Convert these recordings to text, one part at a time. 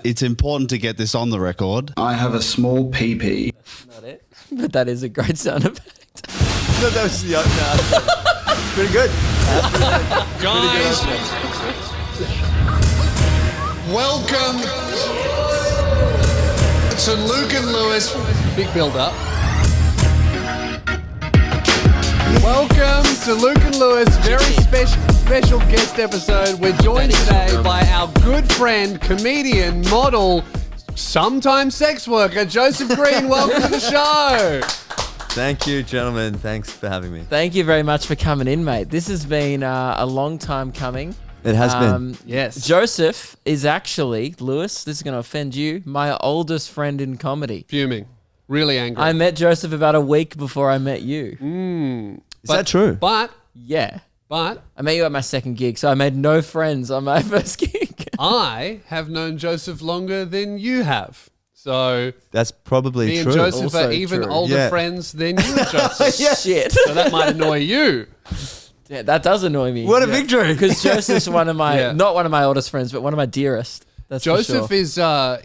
It's important to get this on the record. I have a small pee-pee. That's not it. But that is a great sound effect. No, that was the pretty good. Guys, welcome to Luke and Lewis. Big build-up. Welcome to Luke and Lewis, very special guest episode. We're joined today by our good friend, comedian, model, sometimes sex worker, Joseph Green. Welcome to the show. Thank you, gentlemen. Thanks for having me. Thank you very much for coming in, mate. This has been a long time coming. It has been. Yes. Joseph is actually, Lewis, this is going to offend you, my oldest friend in comedy. Fuming. Really angry. I met Joseph about a week before I met you. Is that true? But Yeah. I I met you at my second gig, so I made no friends on my first gig. have known Joseph longer than you have. So That's probably me true. and Joseph Also are even true. older Yeah. friends than you and Joseph. Shit. So that might annoy you. Yeah, that does annoy me. What a victory. Because Joseph's one of my, Yeah. not one of my oldest friends, but one of my dearest. That's Joseph for sure.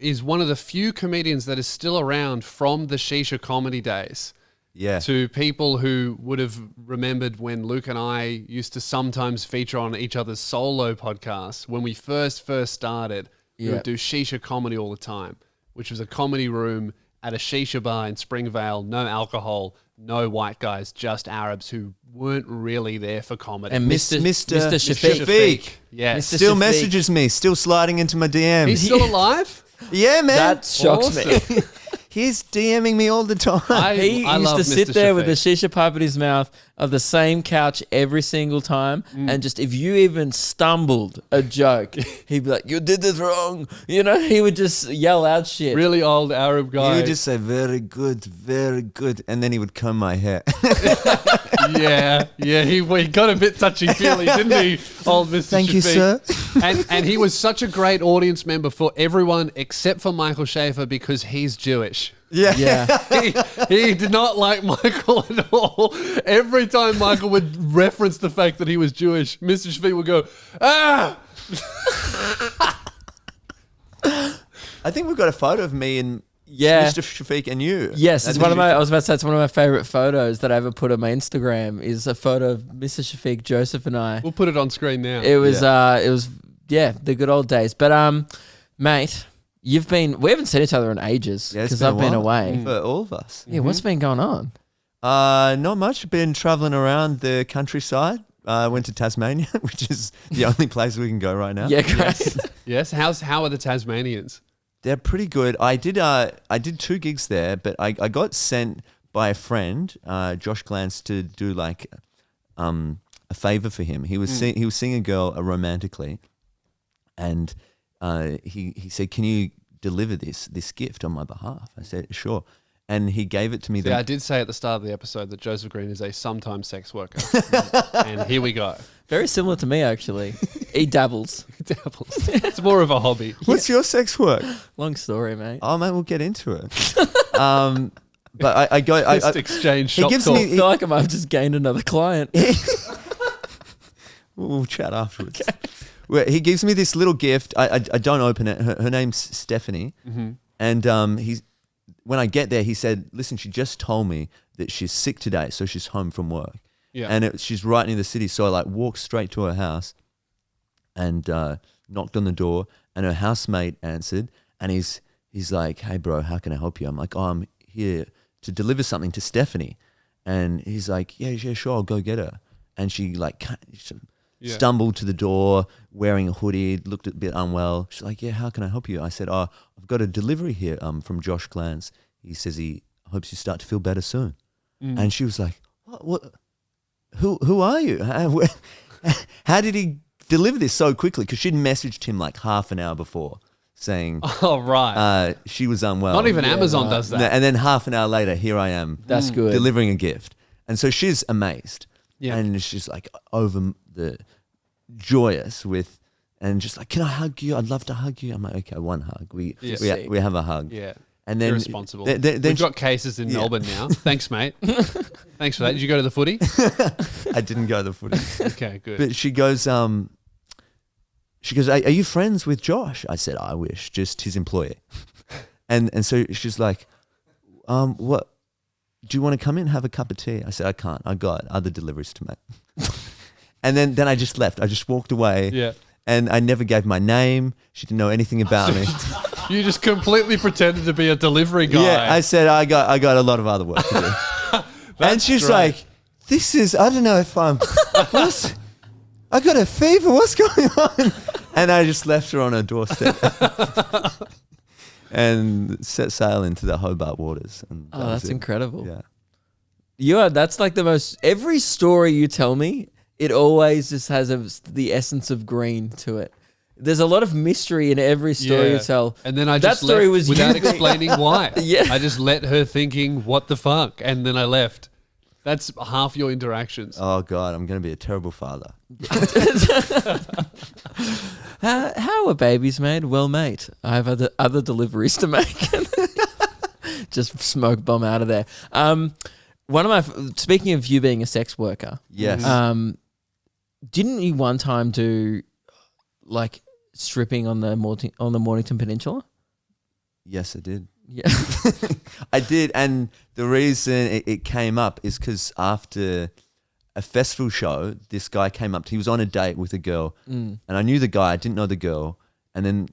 is one of the few comedians that is still around from the Shisha comedy days. Yeah. To people who would have remembered when Luke and I used to sometimes feature on each other's solo podcasts. When we first started, we Yeah. would do Shisha comedy all the time, which was a comedy room at a Shisha bar in Springvale, no alcohol, no white guys, just Arabs who weren't really there for comedy. And Mr. Mr. Shafiq. Shafiq. Yes. Mr. Still Shafiq. messages me, still sliding into my DMs. He's still alive? Yeah, man. That shocks me. Awesome. He's DMing me all the time. He I used love to sit Mr. there with a Shafiq. shisha pipe in his mouth of the same couch every single time. And just if you even stumbled a joke, he'd be like, you did this wrong. You know, he would just yell out shit. Really old Arab guy. He would just say, very good, and then he would comb my hair. Yeah, he got a bit touchy-feely, didn't he, old Mr. Thank you, Shafiq? sir. And he was such a great audience member for everyone except for Michael Schaefer because he's Jewish. Yeah. Yeah. He did not like Michael at all. Every time Michael would reference the fact that he was Jewish, Mr. Shafiq would go, ah! I think we've got a photo of me and Yeah. Mr. Shafiq and you. Yes, That's it's one of my. I interesting. was about to say it's one of my favorite photos that I ever put on my Instagram. Is a photo of Mr. Shafiq, Joseph, and I. We'll put it on screen now. It was, the good old days. But mate, we haven't seen each other in ages Yeah, it's because been a I've been while away. For all of us. Yeah, what's been going on? Not much. Been traveling around the countryside. Went to Tasmania, which is the only place we can go right now. Yeah, great. Yes, how are the Tasmanians? They're pretty good. I did 2 gigs there, but I got sent by a friend, Josh Glantz, to do like a favor for him. He was seeing a girl romantically, and he said, "Can you deliver this gift on my behalf?" I said, "Sure." And he gave it to me. Yeah, I did say at the start of the episode that Joseph Green is a sometimes sex worker. And here we go. Very similar to me, actually. He dabbles. Dabbles. It's more of a hobby. What's your sex work? Long story, mate. Oh man, we'll get into it. But I go. Just exchange he shop gives talk. me. I feel like I might have just gained another client. We'll chat afterwards. Well, he gives me this little gift. I don't open it. Her name's Stephanie, and when I get there, he said, "Listen, she just told me that she's sick today, so she's home from work, Yeah. and she's right near the city." So I like walked straight to her house, and knocked on the door, and her housemate answered, and he's like, "Hey, bro, how can I help you?" I'm like, "Oh, I'm here to deliver something to Stephanie," and he's like, "Yeah, sure, I'll go get her," and she like. Stumbled to the door wearing a hoodie, looked a bit unwell. She's like, "Yeah, how can I help you?" I said, "Oh, I've got a delivery here from Josh Glantz. He says he hopes you start to feel better soon." And she was like, "What? Who are you? How did he deliver this so quickly?" Because she'd messaged him like half an hour before saying Oh, right. she was unwell. Not even Amazon does that. And then half an hour later, here I am. That's good. Delivering a gift. And so she's amazed. Yeah. And she's like over the joyous with, and just like, "Can I hug you? I'd love to hug you." I'm like, "Okay, one hug." We have a hug. Yeah. And then irresponsible. Then We've got cases in Melbourne now. Thanks, mate. Thanks for that. Did you go to the footy? I didn't go to the footy. Okay, good. But she goes, she goes, are you friends with Josh? I said, I wish, just his employer. And so she's like, what? Do you want to come in and have a cup of tea? I said, I can't. I got other deliveries to make. And then I just left. I just walked away. Yeah. And I never gave my name. She didn't know anything about me. You just completely pretended to be a delivery guy. Yeah, I said, I got a lot of other work to do. And she's great. like, this is, I don't know if I'm, I got a fever. What's going on? And I just left her on her doorstep. And set sail into the Hobart waters. And that was that's it. incredible. Yeah. That's like the most, every story you tell me, it always just has the essence of green to it. There's a lot of mystery in every story you tell. And then I that just story left was without you explaining why. Yeah. I just let her thinking, what the fuck? And then I left. That's half your interactions. Oh, God, I'm going to be a terrible father. How are babies made? Well, mate, I have other deliveries to make. Just smoke bomb out of there. Speaking of you being a sex worker, Yes. didn't you one time do like stripping on the Mornington Peninsula? Yes, I did. Yeah. I did. And the reason it came up is because after a festival show, this guy came up. He was on a date with a girl. And I knew the guy. I didn't know the girl. And then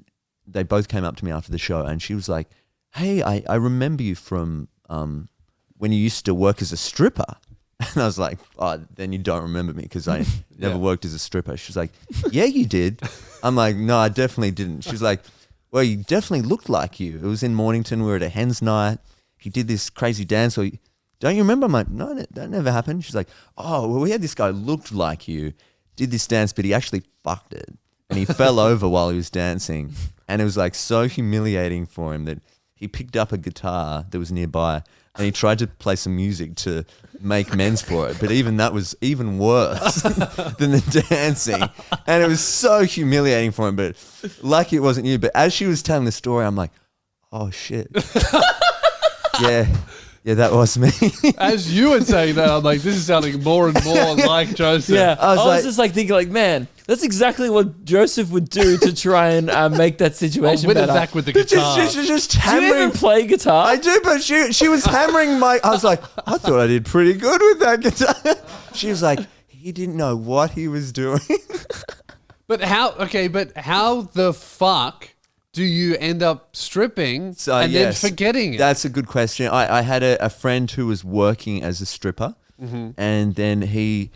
they both came up to me after the show. And she was like, hey, I remember you from when you used to work as a stripper. And I was like, oh, then you don't remember me because I never worked as a stripper. She was like, yeah, you did. I'm like, no, I definitely didn't. She was like, well, you definitely looked like you. It was in Mornington. We were at a hen's night. He did this crazy dance. Or don't you remember? I'm like, no, that never happened. She's like, oh, well, we had this guy who looked like you, did this dance, but he actually fucked it. And he fell over while he was dancing. And it was like so humiliating for him that he picked up a guitar that was nearby and he tried to play some music to make amends for it. But even that was even worse than the dancing. And it was so humiliating for him. But lucky it wasn't you. But as she was telling the story, I'm like, oh, shit. Yeah, that was me. As you were saying that, I'm like, this is sounding more and more like Joseph. Yeah, I was like- just like thinking, like, man, that's exactly what Joseph would do to try and make that situation With better. Zach with the guitar. Just Do you hammering. even play guitar? I do, but she was hammering my. I was like, I thought I did pretty good with that guitar. She was like, he didn't know what he was doing. But how the fuck do you end up stripping So, and yes, then forgetting it? That's a good question. I had a friend who was working as a stripper, and then he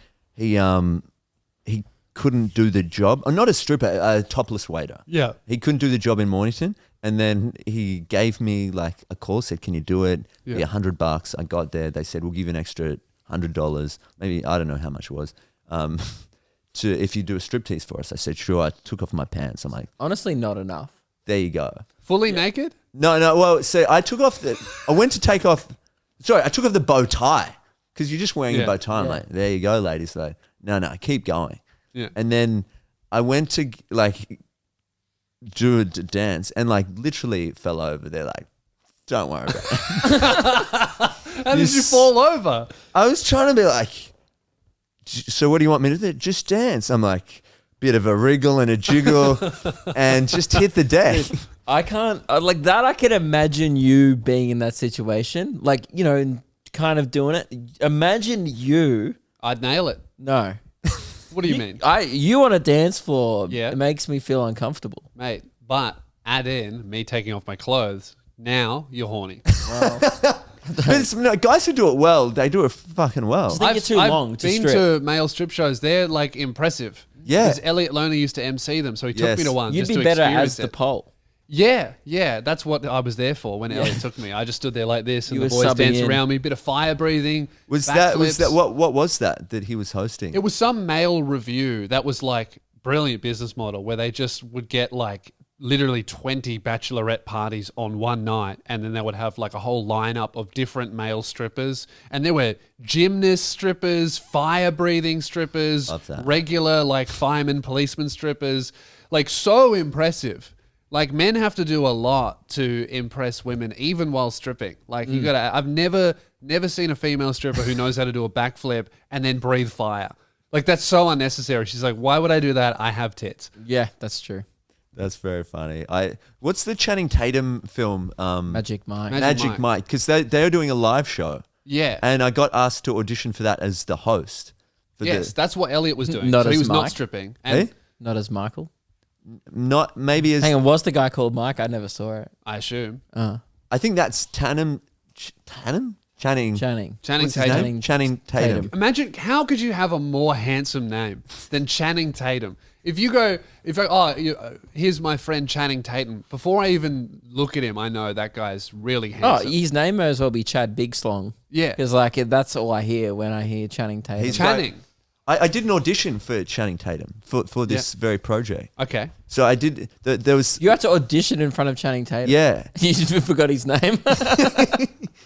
couldn't do the job. Or not a stripper, a topless waiter. Yeah. He couldn't do the job in Mornington, and then he gave me like a call, said, "Can you do it? Yeah. Be $100." I got there. They said, "We'll give you an extra $100. Maybe I don't know how much it was." To if you do a striptease for us. I said, "Sure." I took off my pants. I'm like, Honestly, not enough. there you go. Fully naked? No. Well, so I took off I took off the bow tie because you're just wearing Yeah. a bow tie. I'm Yeah. like, there you go, ladies. Like, no, keep going. Yeah. And then I went to like do a dance and like literally fell over. They're like, don't worry about it. How did you fall over? I was trying to be like, so what do you want me to do? Just dance. I'm like, bit of a wriggle and a jiggle and just hit the deck. I can't like that. I can imagine you being in that situation, like and kind of doing it. Imagine you. I'd nail it. No, What do you mean? you on a dance floor. Yeah. It makes me feel uncomfortable. Mate, but add in me taking off my clothes. Now you're horny. But guys who do it well, they do it fucking well. Just think you're too long to been strip. to male strip shows. They're like impressive. Yeah. Because Elliot Loner used to MC them, so he took Yes. me to one. You'd just be to better experience as the it. pole. Yeah, that's what I was there for when Elliot took me. I just stood there like this, and You the were boys subbing danced in. around me. Bit of fire breathing. Was that backflips. what was that he was hosting? It was some male review that was like brilliant business model where they just would get like literally 20 bachelorette parties on one night, and then they would have like a whole lineup of different male strippers, and there were gymnast strippers, fire breathing strippers, Love that. regular like fireman, policeman strippers, like so impressive. Like men have to do a lot to impress women, even while stripping. Like you gotta. I've never seen a female stripper who knows how to do a backflip and then breathe fire. Like, that's so unnecessary. She's like, why would I do that? I have tits. Yeah, that's true. That's very funny. What's the Channing Tatum film? Magic Mike. Magic Mike, because they are doing a live show. Yeah. And I got asked to audition for that as the host. Yes, that's what Elliot was doing. Not so he as was not Mike. stripping. And Not as Michael. Not maybe as. Hang on, was the guy called Mike? I never saw it. I assume. I think that's Tatum. Channing. Channing. Channing What's his Tatum. name? Channing Tatum. Imagine, how could you have a more handsome name than Channing Tatum? If here's my friend Channing Tatum. Before I even look at him, I know that guy's really Oh, handsome. his name may as well be Chad Big Slong. Yeah. Because that's all I hear when I hear Channing Tatum. He's Channing. I did an audition for Channing Tatum for this very project. Okay. So I did. There was. You had to audition in front of Channing Tatum. Yeah. You just forgot his name.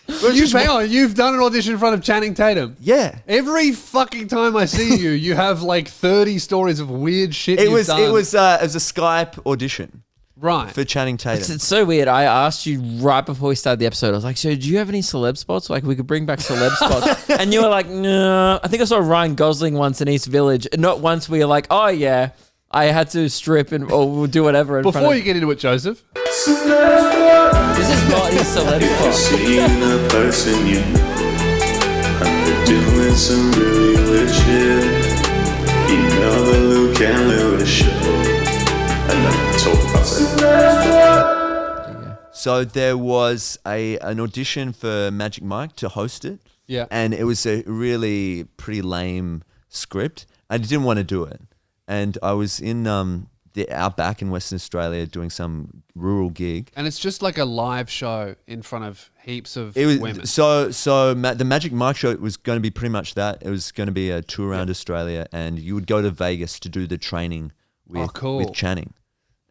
You've done an audition in front of Channing Tatum. Yeah. Every fucking time I see you, you have like 30 stories of weird shit It you've was done. it was a Skype audition right. for Channing Tatum. It's so weird. I asked you right before we started the episode. I was like, "So, do you have any celeb spots? Like, we could bring back celeb spots." And you were like, "No." I think I saw Ryan Gosling once in East Village. Not once. We were like, "Oh yeah, I had to strip or we'll do whatever." Before you get into it, Joseph. this is not his celeb spot. Seeing the person you know, and they're doing some really weird shit. You know the Luke and Lewis show, and the talk process. So there was an audition for Magic Mike to host it. Yeah. And it was a really pretty lame script. I didn't want to do it. And I was in the outback in Western Australia doing some rural gig. And it's just like a live show in front of heaps of It was women. the Magic Mike show was going to be pretty much that. It was going to be a tour around Australia, and you would go to Vegas to do the training with Channing,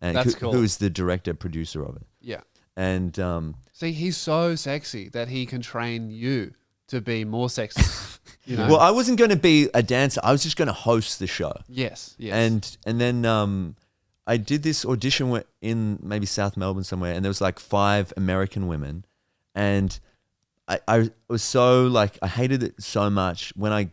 and That's cool. who is the director producer of it. Yeah. And See, he's so sexy that he can train you to be more sexy. You know? well, I wasn't going to be a dancer. I was just going to host the show. Yes. And then I did this audition in maybe South Melbourne somewhere, and there was like 5 American women, and I was so like, I hated it so much. When I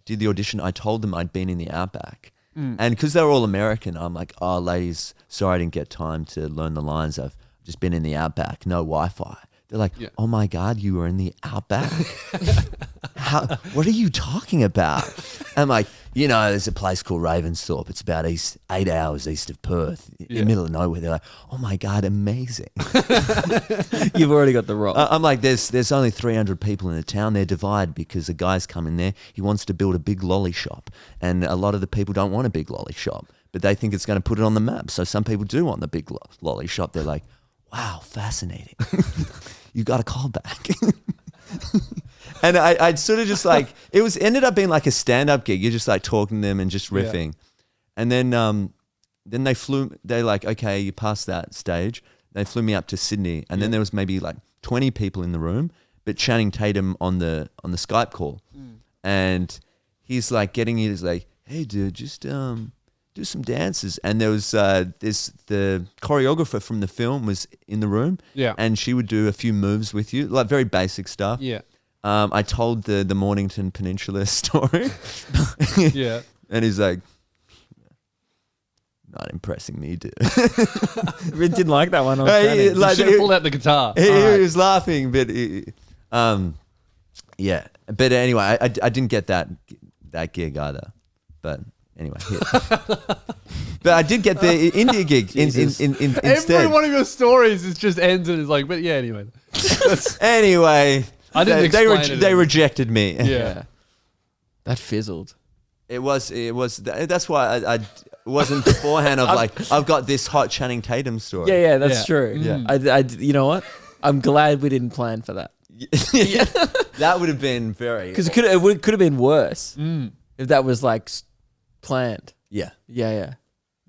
did the audition, I told them I'd been in the outback, and because they were all American, I'm like, "Oh, ladies, sorry I didn't get time to learn the lines. I've just been in the outback, no Wi-Fi." They're like, "Oh my God, you were in the outback? What are you talking about?" I'm like, there's a place called Ravensthorpe. It's about 8 hours east of Perth, in the middle of nowhere. They're like, "Oh my God, amazing." You've already got the role. I'm like, there's only 300 people in the town. They're divided because a guy's come in there. He wants to build a big lolly shop. And a lot of the people don't want a big lolly shop, but they think it's going to put it on the map. So some people do want the big lolly shop. They're like, "Wow, fascinating." You got a call back. And I'd sort of just like, ended up being like a stand-up gig. You're just like talking to them and just riffing. And then they're like, "Okay, you passed that stage." They flew me up to Sydney, and then there was maybe like 20 people in the room, but Channing Tatum on the Skype call. And he's like he's like, "Hey dude, just do some dances." And there was the choreographer from the film was in the room. Yeah. And she would do a few moves with you, like very basic stuff. Yeah. I told the Mornington Peninsula story. Yeah. And he's like, "Not impressing me, dude." We didn't like that one. On Hey, Channing. like, Should have pulled out the guitar. he All right. was laughing, but yeah. But anyway, I didn't get that gig either. But anyway, but I did get the India gig instead. Every one of your stories is just ends and it's like, but yeah, anyway. Anyway, I didn't explain it. they rejected me. Yeah. That fizzled. It was. That's why I wasn't beforehand of like, I've got this hot Channing Tatum story. Yeah, that's Yeah. true. Yeah. I, you know what? I'm glad we didn't plan for that. That would have been very. Because it could have been worse if that was like planned. Yeah. Yeah.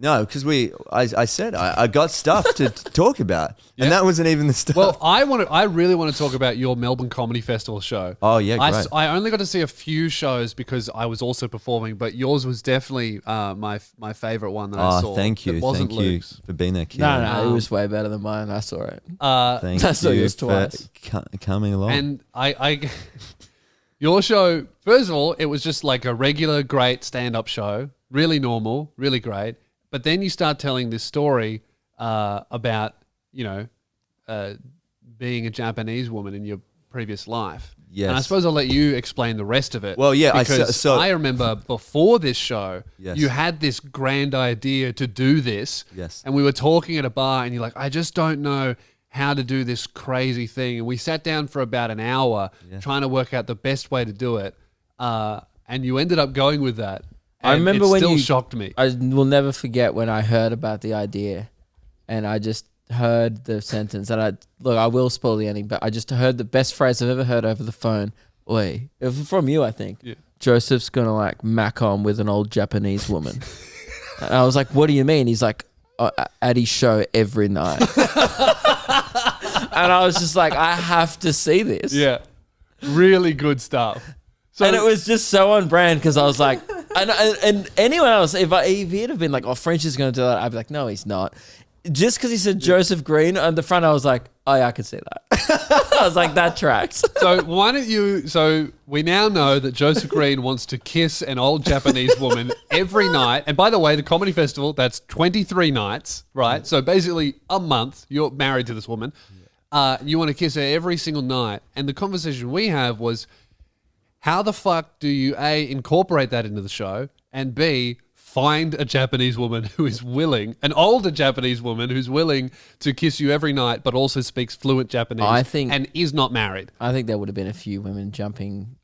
No, because I said I got stuff to talk about, and that wasn't even the stuff. Well, I really want to talk about your Melbourne Comedy Festival show. Oh, yeah, great. I only got to see a few shows because I was also performing, but yours was definitely my favorite one that I saw. Thank you, That wasn't thank Luke's. you for being there, kid. No, it was way better than mine. I saw it. Thank I saw you yours for twice. coming along. And I Your show, first of all, it was just like a regular, great stand-up show, really normal, really great. But then you start telling this story about, being a Japanese woman in your previous life. Yes. And I suppose I'll let you explain the rest of it. Well, yeah, because I remember before this show, Yes. you had this grand idea to do this. Yes. And we were talking at a bar, and you're like, I just don't know how to do this crazy thing. And we sat down for about an hour trying to work out the best way to do it. And you ended up going with that. I And remember it when still you shocked me. I will never forget when I heard about the idea, and I just heard the sentence. And I will spoil the ending, but I just heard the best phrase I've ever heard over the phone. Oi, it was from you, I think. Yeah. Joseph's gonna like mac on with an old Japanese woman. And I was like, "What do you mean?" He's like, "At his show every night." And I was just like, "I have to see this." Yeah. Really good stuff. So, And it was just so on brand because I was like, and anyone else, if he'd have been like, "Oh, French is going to do that," I'd be like, "No, he's not." Just because he said Joseph Green on the front, I was like, "Oh yeah, I could see that." I was like, "That tracks." So why don't you? So we now know that Joseph Green wants to kiss an old Japanese woman every night. And by the way, the comedy festival, that's 23 nights, right? So basically a month. You're married to this woman. You want to kiss her every single night. And the conversation we have was, how the fuck do you A, incorporate that into the show, and B, find a Japanese woman who is willing, an older Japanese woman who's willing to kiss you every night, but also speaks fluent Japanese and is not married? I think there would have been a few women jumping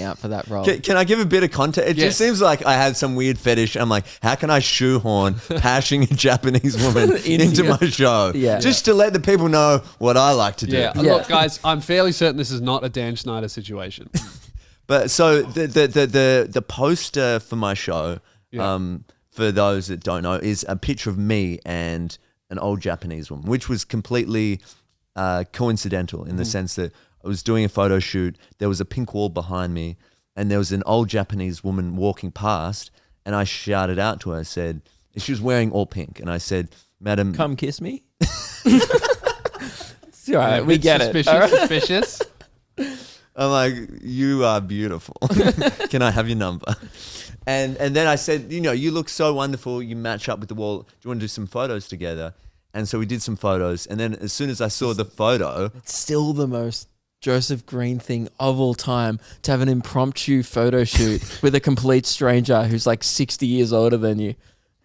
out for that role. Can I give a bit of context? It Yes. just seems like I had some weird fetish. I'm like, how can I shoehorn hashing a Japanese woman into my show? Yeah. Just to let the people know what I like to do. Yeah. Look, guys, I'm fairly certain this is not a Dan Schneider situation. But so the poster for my show, for those that don't know, is a picture of me and an old Japanese woman, which was completely coincidental in the sense that I was doing a photo shoot. There was a pink wall behind me, and there was an old Japanese woman walking past, and I shouted out to her. I said, she was wearing all pink, and I said, "Madam, Come kiss me." It's all right, we get it. All right. Suspicious. I'm like, you are beautiful. Can I have your number? And then I said, you look so wonderful. You match up with the wall. Do you want to do some photos together? And so we did some photos. And then as soon as I saw the photo, It's still the most Joseph Green thing of all time to have an impromptu photo shoot with a complete stranger who's like 60 years older than you.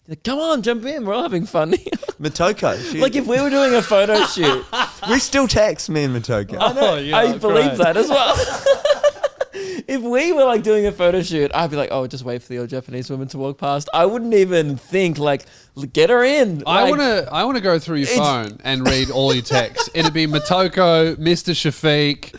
Like, come on, jump in. We're all having fun here. Motoko, Like if we were doing a photo shoot, we still text me and Motoko. I believe that as well. If we were like doing a photo shoot, I'd be like, "Oh, just wait for the old Japanese woman to walk past." I wouldn't even think like, "Get her in." I Like, want to go through your phone and read all your texts. It'd be Motoko, Mr. Shafiq,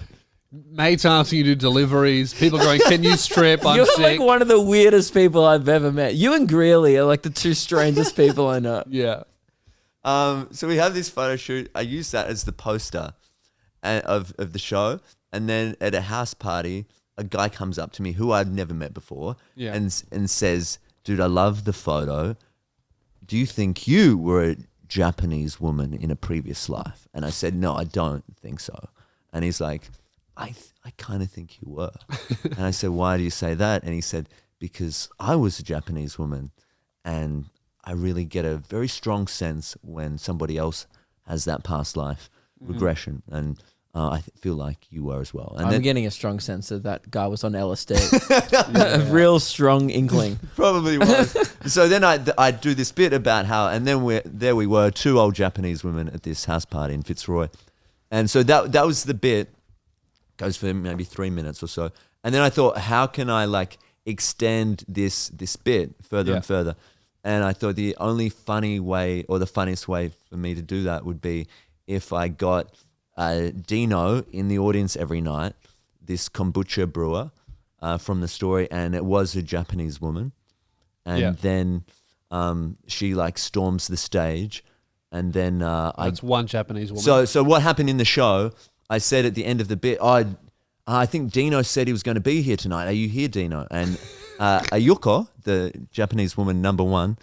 mates asking you to do deliveries, people going, "Can you strip? I'm You're sick." like one of the weirdest people I've ever met. You and Greeley are like the two strangest people I know. Yeah. So we have this photo shoot. I use that as the poster of the show. And then at a house party, a guy comes up to me who I'd never met before and says, "Dude, I love the photo. Do you think you were a Japanese woman in a previous life?" And I said, "No, I don't think so." And he's like, I kind of think you were. And I said, "Why do you say that?" And he said, "Because I was a Japanese woman, and I really get a very strong sense when somebody else has that past life regression. And I feel like you were as well." And I'm getting a strong sense that that guy was on LSD. A real strong inkling. Probably was. So then I do this bit about how, and then we were, two old Japanese women at this house party in Fitzroy. And so that was the bit. Goes for maybe 3 minutes or so. And then I thought, how can I like extend this bit further and further? And I thought the only funny way, or the funniest way for me to do that, would be if I got Dino in the audience every night, this kombucha brewer from the story, and it was a Japanese woman. And then she like storms the stage, and then That's one Japanese woman. So what happened in the show, I said at the end of the bit, I think Dino said he was going to be here tonight. Are you here, Dino? And Ayuko, the Japanese woman number one,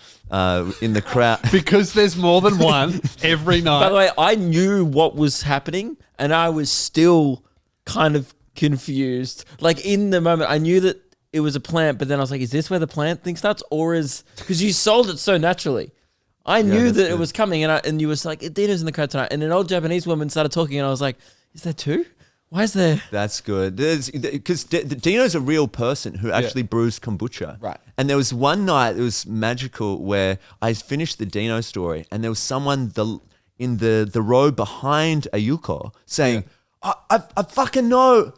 in the crowd. Because there's more than one every night. By the way, I knew what was happening and I was still kind of confused. Like in the moment, I knew that it was a plant, but then I was like, is this where the plant thing starts? Or is, because you sold it so naturally. I knew that it was coming, and you was like, Dino's in the crowd tonight. And an old Japanese woman started talking, and I was like, is there two? Why is there? That's good. Because Dino's a real person who actually brews kombucha. Right. And there was one night, it was magical, where I finished the Dino story, and there was someone in the row behind Ayuko saying, I fucking know.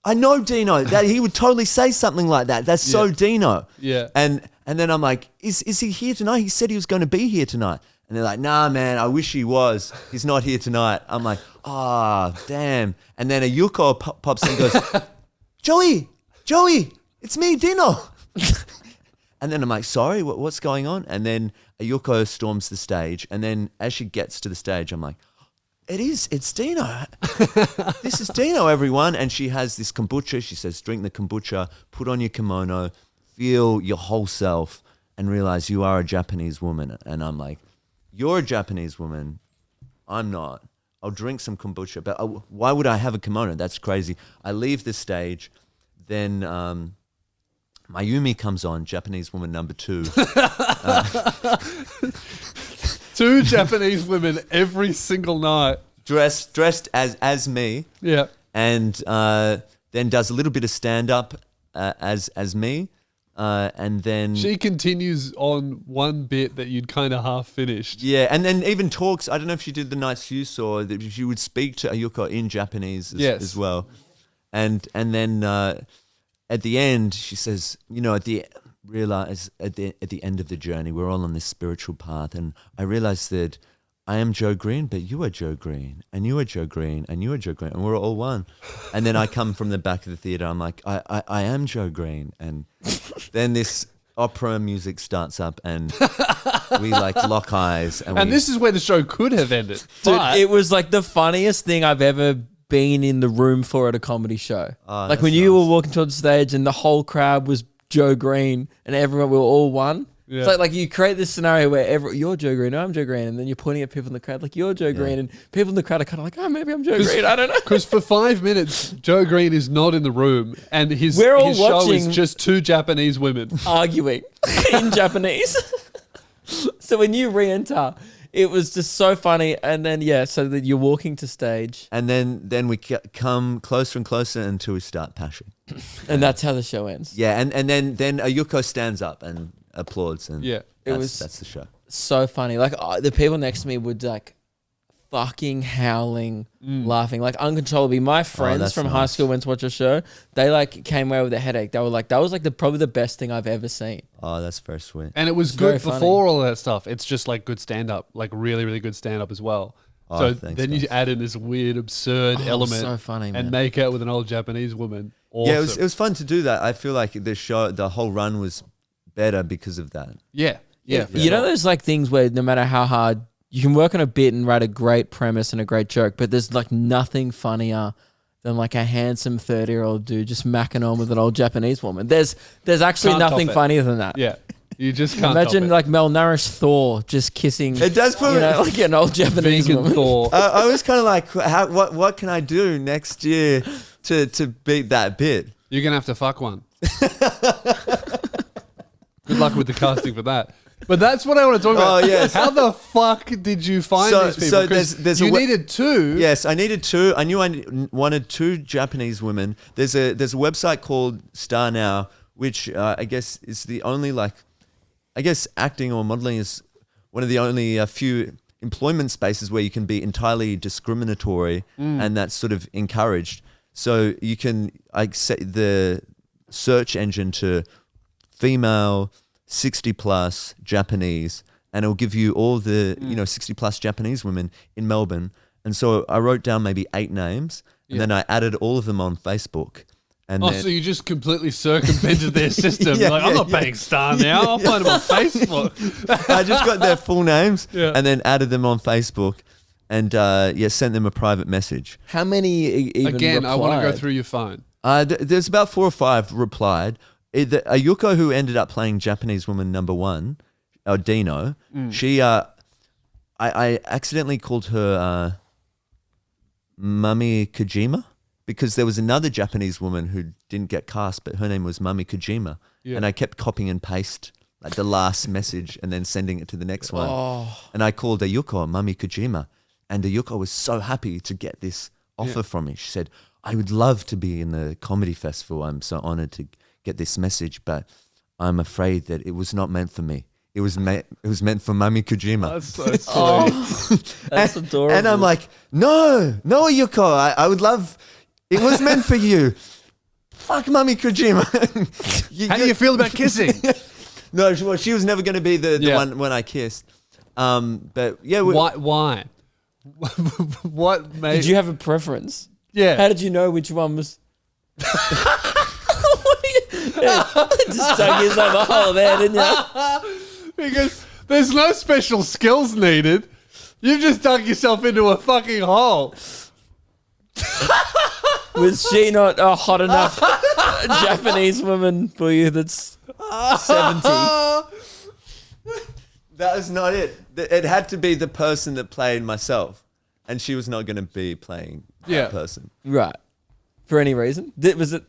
I know Dino. That he would totally say something like that. That's so Dino. Yeah. And then I'm like, is he here tonight? He said he was going to be here tonight. And they're like, nah, man, I wish he was. He's not here tonight. I'm like, damn. And then Ayuko pops in and goes, Joey, it's me, Dino. And then I'm like, sorry, what's going on? And then Ayuko storms the stage. And then as she gets to the stage, I'm like, it's Dino. This is Dino, everyone. And she has this kombucha. She says, drink the kombucha, put on your kimono, feel your whole self, and realize you are a Japanese woman. And I'm like, you're a Japanese woman. I'm not. I'll drink some kombucha. But why would I have a kimono? That's crazy. I leave the stage. Then Mayumi comes on, Japanese woman number 2. Two Japanese women every single night. Dressed as me. Yeah. And then does a little bit of stand-up as me. And then... She continues on one bit that you'd kind of half finished. Yeah, and then even talks... I don't know if she did the nights you saw, that she would speak to Ayuko in Japanese as well. And then at the end, she says, realize at the end of the journey, we're all on this spiritual path, and I realized that I am Joe Green, but you are Joe Green, and you are Joe Green, and you are Joe Green, and we're all one. And then I come from the back of the theater, I'm like, I am Joe Green. And then this opera music starts up, and we like lock eyes. And this is where the show could have ended. Dude, it was like the funniest thing I've ever been in the room for at a comedy show. Like when you were walking towards the stage and the whole crowd was Joe Green and everyone, we were all one. Yeah. It's like you create this scenario where you're Joe Green, I'm Joe Green, and then you're pointing at people in the crowd like you're Joe Green, and people in the crowd are kind of like, oh, maybe I'm Joe Green. I don't know. Because for 5 minutes, Joe Green is not in the room, and his show is just two Japanese women arguing in Japanese. So when you re-enter, it was just so funny. And then, so that you're walking to stage. And then we come closer and closer until we start pashing. And that's how the show ends. Yeah, and then Ayuko stands up and applauds. And that's the show. So funny. Like the people next to me would like fucking howling, laughing, like uncontrollably. My friends from high school went to watch a show. They like came away with a headache. They were like, that was like probably the best thing I've ever seen. Oh, that's very sweet. And it was good before all that stuff. It's just like good stand-up, like really, really good stand-up as well. So then you add in this weird, absurd element, so funny, man. And make out with an old Japanese woman. Awesome. Yeah, it was fun to do that. I feel like the whole run was better because of that. Yeah. You know, there's like things where no matter how hard you can work on a bit and write a great premise and a great joke, but there's like nothing funnier than like a handsome 30-year-old dude just macking on with an old Japanese woman. There's actually nothing funnier than that. Yeah. You just can't imagine like malnourished Thor just kissing. It does put like an old Japanese vegan woman. Thor. I was kind of like, what can I do next year to beat that bit? You're gonna have to fuck one. Good luck with the casting for that. But that's what I want to talk about. Oh, yes. How the fuck did you find these people? So there's you needed two. Yes, I needed two. I knew I wanted two Japanese women. There's a website called Star Now, which I guess is the only acting or modeling is one of the only few employment spaces where you can be entirely discriminatory and that's sort of encouraged. So you can set the search engine to female 60 plus Japanese, and it'll give you all the 60 plus Japanese women in Melbourne. And so I wrote down maybe 8 names, and then I added all of them on Facebook. And then, so you just completely circumvented their system. You're like, I'm not paying Star Now. I'll find them on Facebook. I just got their full names and then added them on Facebook, and sent them a private message. How many even replied? I want to go through your phone. There's about 4 or 5 replied. Ayuko, who ended up playing Japanese woman number 1, Dino, she, I accidentally called her Mami Kojima because there was another Japanese woman who didn't get cast, but her name was Mami Kojima. Yeah. And I kept copying and paste like the last message and then sending it to the next one. And I called Ayuko Mami Kojima, and Ayuko was so happy to get this offer from me. She said, I would love to be in the comedy festival. I'm so honored to get this message, but I'm afraid that it was not meant for me. It was meant for Mami Kojima. That's so sweet. That's adorable. And I'm like, no, Ayuko, I would love, it was meant for you. Fuck Mami Kojima. How do you feel about kissing? No, she was never going to be the one when I kissed. But yeah. Why? What made... Did you have a preference? Yeah. How did you know which one was... Just dug yourself a hole there, didn't you? Because there's no special skills needed. You just dug yourself into a fucking hole. Was she not a hot enough Japanese woman for you that's 70? That was not it. It had to be the person that played myself. And she was not going to be playing that person. Right. For any reason? Was it...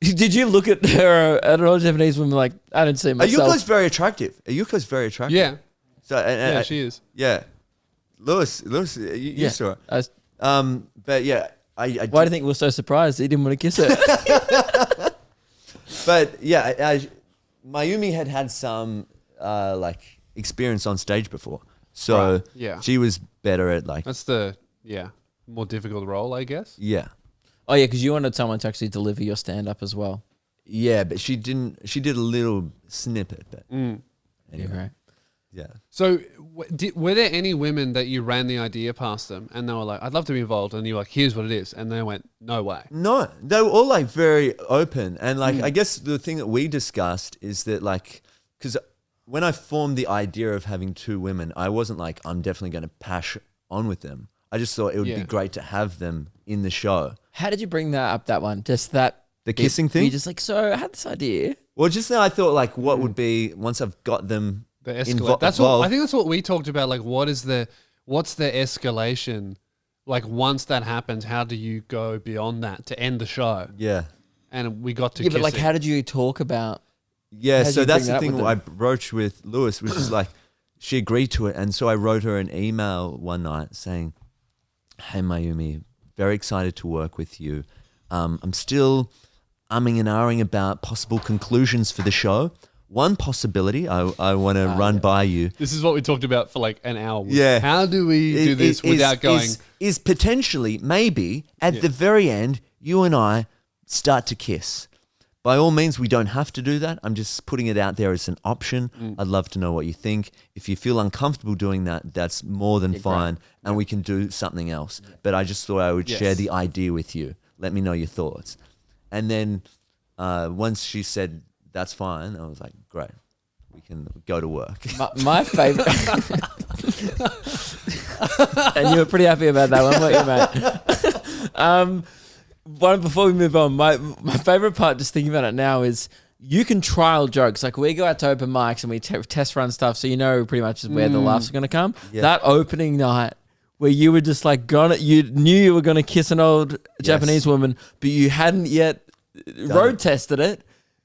Did you look at her, at an old Japanese woman like, I don't see myself? Ayuko's very attractive. Yeah. So, and She is. Yeah. Lewis, you saw her. But yeah, why do you think we're so surprised that you didn't want to kiss her? But yeah, Mayumi had some like experience on stage before, so Right, yeah. she was better at like That's the more difficult role, I guess. yeah, Oh yeah, because you wanted someone to actually deliver your stand-up as well. yeah. But she didn't. She did a little snippet, but anyway, Right. yeah. So, were there any women that you ran the idea past them and they were like, I'd love to be involved, and you were like, here's what it is, and they went, no way. No, they were all like very open. And like, I guess the thing that we discussed is that like, because when I formed the idea of having two women, I wasn't like, I'm definitely going to pass on with them. I just thought it would be great to have them in the show. How did you bring that up, that one? Just that... The kissing thing? You just like, so I had this idea. Well, just now I thought like, what would be, once I've got them The escalate. involved. That's what I think. That's what we talked about. Like, what's the escalation? Like, once that happens, how do you go beyond that to end the show? Yeah. And we got to Yeah, but like, kissing. how did you talk about... Yeah, How'd so you that's bring the that thing with I them? broached with Lewis, which is like, she agreed to it. And so I wrote her an email one night saying, hey, Mayumi, very excited to work with you. I'm still umming and ahhing about possible conclusions for the show. One possibility I want to run by you. This is what we talked about for like an hour. Yeah. How do we do this without going? Is potentially, maybe, at the very end, you and I start to kiss. By all means, we don't have to do that. I'm just putting it out there as an option. I'd love to know what you think. If you feel uncomfortable doing that, that's more than fine, and we can do something else. But I just thought I would share the idea with you. Let me know your thoughts. And then once she said, that's fine, I was like, great. We can go to work. My favorite... And you were pretty happy about that one, weren't you, mate? Before we move on, my favorite part, just thinking about it now, is you can trial jokes. Like, we go out to open mics and we test run stuff, so you know pretty much where the laughs are going to come. Yeah. That opening night where you were just like, you knew you were going to kiss an old Japanese woman, but you hadn't yet road tested it.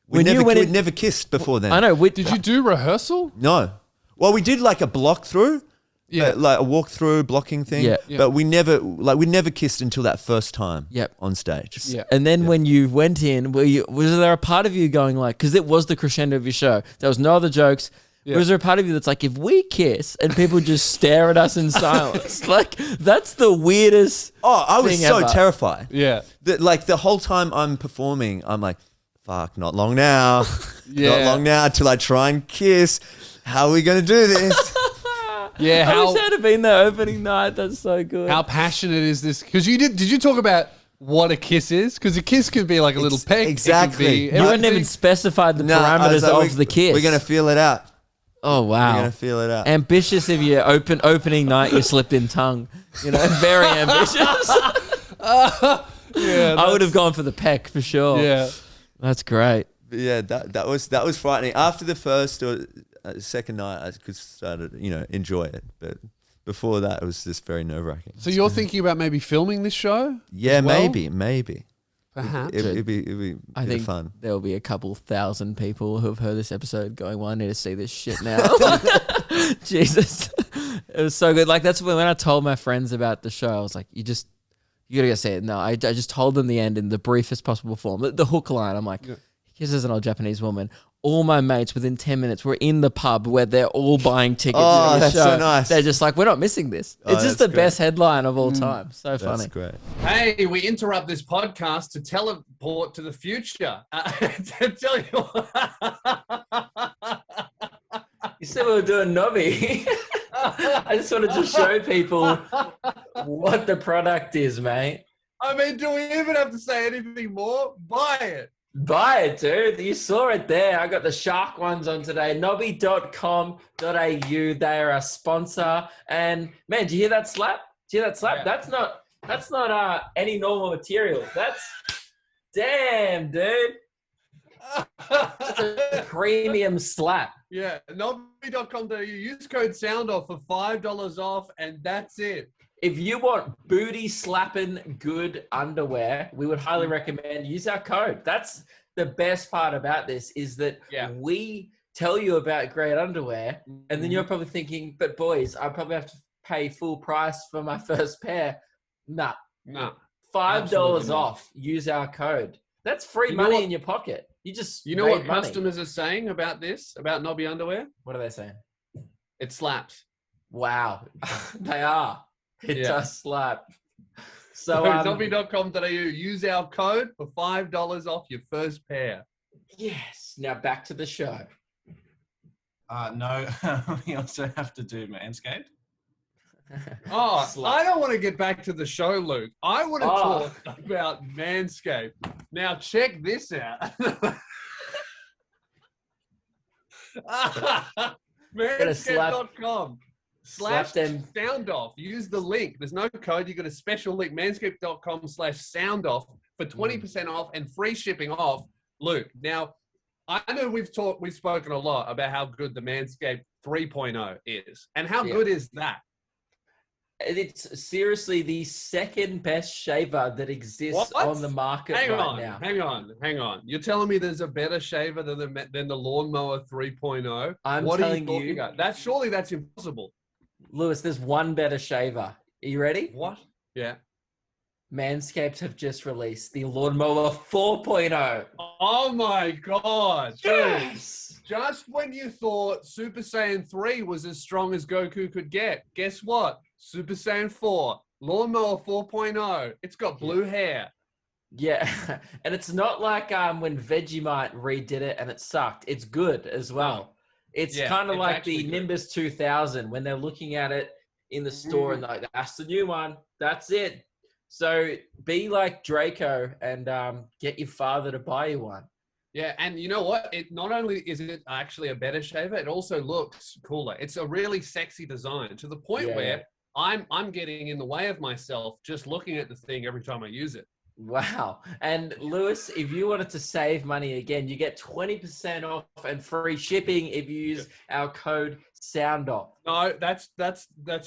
We'd never kissed before then. I know. Did you do rehearsal? No. Well, we did like a block through. Yeah. Like a walk-through blocking thing. Yeah. But we never kissed until that first time on stage. Yeah. And then when you went in, was there a part of you going like, because it was the crescendo of your show, there was no other jokes. Yeah. Was there a part of you that's like, if we kiss and people just stare at us in silence, like that's the weirdest. Oh, I was thing so ever. terrified. Yeah. That like the whole time I'm performing, I'm like, fuck, not long now. Yeah. Not long now till I try and kiss. How are we going to do this? Yeah. I wish I had been there opening night. That's so good. How passionate is this? Because did you talk about what a kiss is? Because a kiss could be like a little peck. Exactly. It could be you hadn't even everything. specified the I was parameters like, of the kiss. We're going to feel it out. Oh wow. We're going to feel it out. Ambitious of your opening night, you slipped in tongue. You know, very ambitious. Yeah. I would have gone for the peck for sure. Yeah. That's great. But yeah, that was frightening. After the first or second night, I could start to, enjoy it. But before that, it was just very nerve-wracking. So you're thinking about maybe filming this show? Yeah, as well? maybe. Perhaps. It'd be I think fun. there'll be a couple thousand people who have heard this episode going, well, I need to see this shit now. Jesus. It was so good. Like, that's when I told my friends about the show, I was like, you gotta go see it. No, I just told them the end in the briefest possible form. The hook line, I'm like, he kisses an old Japanese woman. All my mates within 10 minutes were in the pub where they're all buying tickets. Oh, to the that's show. so nice. They're just like, we're not missing this. Oh, It's just that's the best headline of all time. So That's funny. great. Hey, we interrupt this podcast to teleport to the future. To tell you You said we were doing Nobby. I just wanted to show people what the product is, mate. I mean, do we even have to say anything more? Buy it. Buy it, dude. You saw it there. I got the shark ones on today. Nobby.com.au. They are a sponsor. And man, did you hear that slap? Did you hear that slap? Yeah. That's not any normal material. That's damn, dude. That's a premium slap. Yeah, nobby.com.au. Use code SOUNDOFF for $5 off, and that's it. If you want booty slapping good underwear, we would highly recommend use our code. That's the best part about this is that we tell you about great underwear, and then you're probably thinking, but boys, I probably have to pay full price for my first pair. Nah. No. $5 off. Use our code. That's free You know money what- in your pocket. You know made what money. customers are saying about this, about Nobby underwear? What are they saying? It slaps. Wow. They are. It Yeah. does slap. So, nobby.com.au. Use our code for $5 off your first pair. yes. Now back to the show. No, we also have to do Manscaped. Oh, Slut. I don't want to get back to the show, Luke. I want to Oh. talk about Manscaped. Now, check this out. Manscaped.com slap them. /sound off. Use the link. There's no code. You got a special link. Manscaped.com /sound off for 20% off and free shipping off. Luke, now I know we've spoken a lot about how good the Manscaped 3.0 is. And how good is that? It's seriously the second best shaver that exists What? on the market Hang now. on. You're telling me there's a better shaver than the Lawnmower 3.0? I'm what telling are you talking you- about? Surely that's impossible. Lewis, there's one better shaver. Are you ready? What? Yeah. Manscaped have just released the Lawnmower 4.0. Oh my God. Yes! Just when you thought Super Saiyan 3 was as strong as Goku could get, guess what? Super Saiyan 4, Lawnmower 4.0. It's got blue hair. Yeah, and it's not like when Vegemite redid it and it sucked. It's good as well. It's Yeah, kind of it's like actually the good. Nimbus 2000 when they're looking at it in the store and they're like, that's the new one. That's it. So be like Draco and get your father to buy you one. Yeah, and you know what? It not only is it actually a better shaver, it also looks cooler. It's a really sexy design to the point Yeah. where I'm getting in the way of myself just looking at the thing every time I use it. Wow. And Lewis, if you wanted to save money again, you get 20% off and free shipping if you use our code SOUNDOFF. No, that's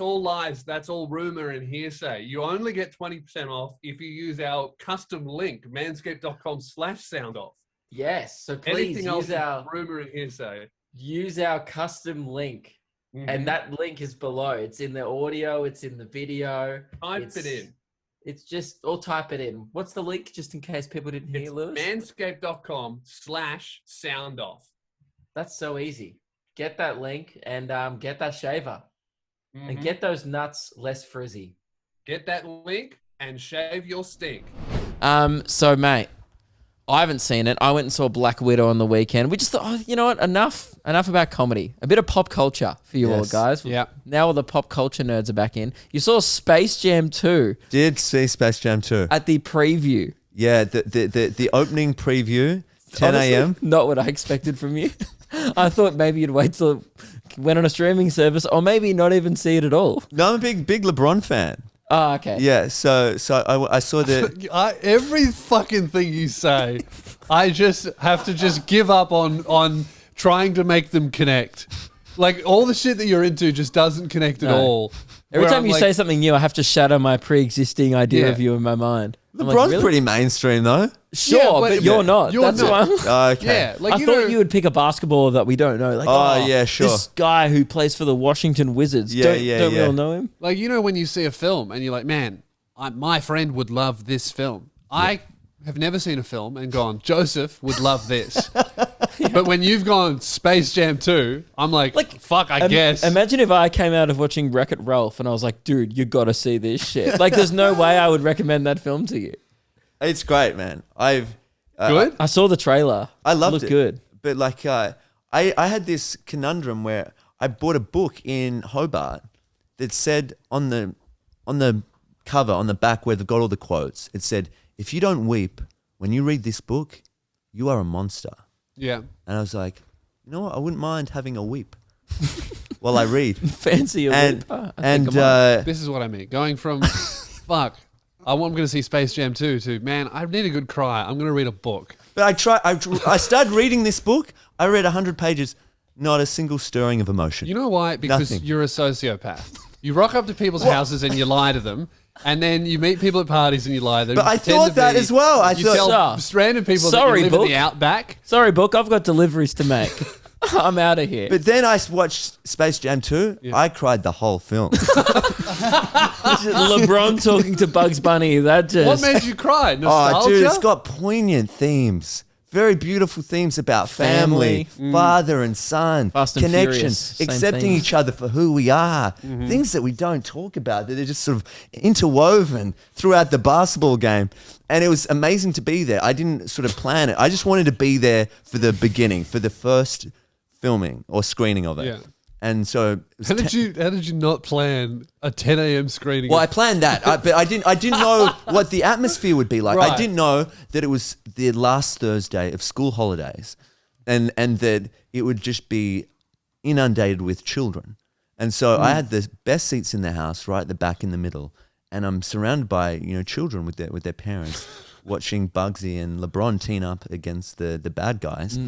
all lies. That's all rumor and hearsay. You only get 20% off if you use our custom link, manscaped.com/soundoff. Yes. So please Anything else use our is rumor and hearsay. custom link. Mhm. And that link is below. It's in the audio. It's in the video. Type it in. It's just, or type it in. What's the link, just in case people didn't hear, It's Lewis? manscaped.com/soundoff. That's so easy. Get that link and get that shaver. And Mhm. get those nuts less frizzy. Get that link and shave your stink. So, mate, I haven't seen it. I went and saw Black Widow on the weekend. We just thought, oh, you know what? Enough about comedy. A bit of pop culture for you all, Yes. guys. Yeah. Now all the pop culture nerds are back in. You saw Space Jam 2 Did see Space Jam 2. at the preview. Yeah, the opening preview, 10 Honestly, a.m. Not what I expected from you. I thought maybe you'd wait till it went on a streaming service, or maybe not even see it at all. No, I'm a big LeBron fan. Oh, okay. Yeah, so I saw the Every fucking thing you say, I just have to just give up on trying to make them connect. Like all the shit that you're into just doesn't connect at all. Every Where time I'm you like, say something new, I have to shatter my pre-existing idea Yeah. of you in my mind. I'm like, LeBron's really? pretty mainstream though. Sure, Yeah, but you're not. you're That's not. why. Okay. yeah, like I thought you would pick a basketballer that we don't know. Like, Oh, yeah, sure. This guy who plays for the Washington Wizards. Yeah, don't yeah, don't we yeah. all know him? like when you see a film and you're like, man, my friend would love this film. I have never seen a film and gone, Joseph would love this. But when you've gone Space Jam 2, I'm like fuck, I guess. Imagine if I came out of watching Wreck-It Ralph and I was like, dude, you got to see this shit. Like, there's no way I would recommend that film to you. It's great, man. Good? I saw the trailer. I loved Looked it. good. But like, I had this conundrum where I bought a book in Hobart that said on the cover, on the back where they've got all the quotes, it said, if you don't weep when you read this book, you are a monster. Yeah. And I was like, you know what? I wouldn't mind having a weep while I read. Fancy a And whip. I and think I might. This is what I mean. Going from fuck, I'm going to see Space Jam 2 to man, I need a good cry. I'm going to read a book. but I started reading this book. I read 100 pages, not a single stirring of emotion. You know why? Because Nothing. you're a sociopath. You rock up to people's houses and you lie to them. And then you meet people at parties and you lie to them. But You I pretend thought to that be- as well. I you thought- tell random people Sorry, that you live book. in the outback. Sorry, book. I've got deliveries to make. I'm out of here. But then I watched Space Jam 2. I cried the whole film. LeBron talking to Bugs Bunny. That just. What made you cry? Oh, Nostalgia? dude, it's got poignant themes. Very beautiful themes about family, father and son, Fast and connection, Furious, same accepting thing. each other for who we are. Things that we don't talk about, that are just sort of interwoven throughout the basketball game. And it was amazing to be there. I didn't sort of plan it. I just wanted to be there for the beginning, for the first filming or screening of it. Yeah. And so it was How did you not plan a 10 a.m. screening? well, I of- planned that, but I didn't know what the atmosphere would be like. Right. I didn't know that it was the last Thursday of school holidays, and that it would just be inundated with children. And so I had the best seats in the house, right at the back in the middle, and I'm surrounded by children with their parents, watching Bugsy and LeBron team up against the bad guys,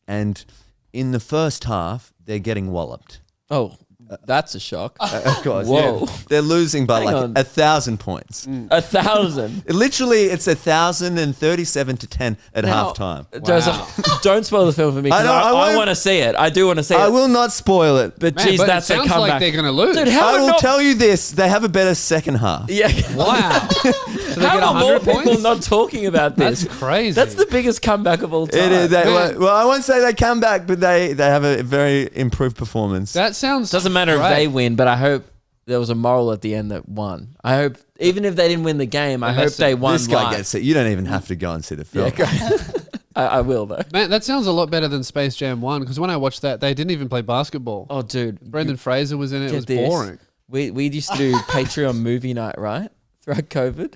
and in the first half they're getting walloped. Oh, that's a shock. Of course, Whoa. they're losing by Hang like on. 1,000 points. 1,000. Literally, it's 1,037 to 10 at Now, halftime. Joseph, don't spoil the film for me. 'cause I know, I I won't- want to see it. I do want to see I it. will not spoil it, But Man, geez, but that's it a sounds comeback. like they're going to lose. Dude, how I are will not? tell you this: they have a better second half. Yeah. Wow. So they How get are more 100 people points? not talking about this? That's crazy. That's the biggest comeback of all time. It is. Man. Well, I won't say they come back, but they have a very improved performance. That sounds. Doesn't matter if great. they win, but I hope there was a moral at the end that won. I hope, even if they didn't win the game, I hope that's they it. won This guy live. gets it. You don't even have to go and see the film. Yeah, great. I will though. Man, that sounds a lot better than Space Jam 1 because when I watched that, they didn't even play basketball. Oh, dude, Brendan Fraser was in it. It get was this. boring. We used to do Patreon movie night, right? Throughout COVID.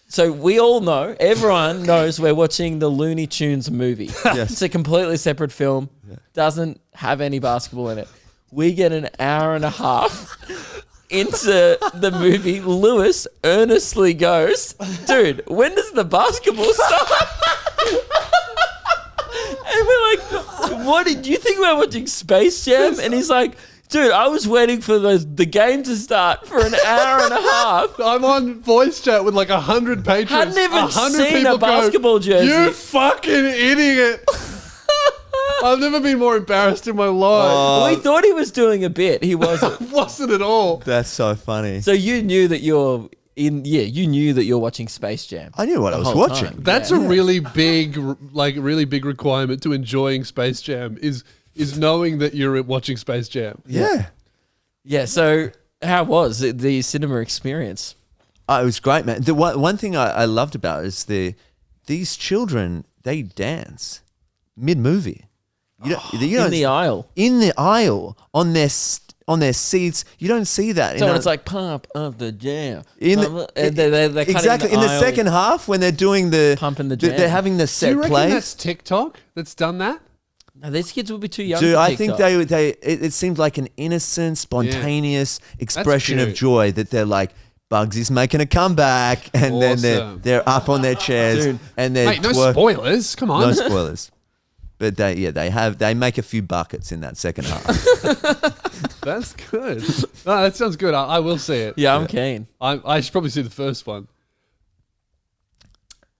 So we all know, everyone knows we're watching the Looney Tunes movie. Yes. It's a completely separate film, doesn't have any basketball in it. We get an hour and a half into the movie. Lewis earnestly goes, dude, when does the basketball start? And we're like, what did you think we're watching Space Jam? And he's like, dude, I was waiting for the game to start for an hour and a half. I'm on voice chat with like 100 patrons. Hadn't even 100 seen people a basketball jersey. You fucking idiot. I've never been more embarrassed in my life. We thought he was doing a bit. He wasn't. Wasn't at all. That's so funny. So you knew that you knew that you're watching Space Jam. I knew what I was whole watching. time. That's a really big requirement to enjoying Space Jam is knowing that you're watching Space Jam. Yeah. Yeah. So how was the cinema experience? Oh, it was great, man. The one thing I loved about it is these children, they dance mid-movie. You don't, In the aisle. in the aisle on their seats. You don't see that. So it's like pump up the jam. In And they're cutting exactly in the aisle. second half when they're doing the Pumping the they're jam. having the Do set you reckon plays. that's TikTok that's done that? No, these kids will be too young. Dude, for I think TikTok. it seemed like an innocent, spontaneous expression of cute. joy that they're like, Bugsy's making a comeback, and then Awesome. they're up on their chairs Dude. and they're Mate, no spoilers. Come on. No spoilers. But they make a few buckets in that second half. That's good. No, that sounds good. I will see it. Yeah, I'm keen. I should probably see the first one.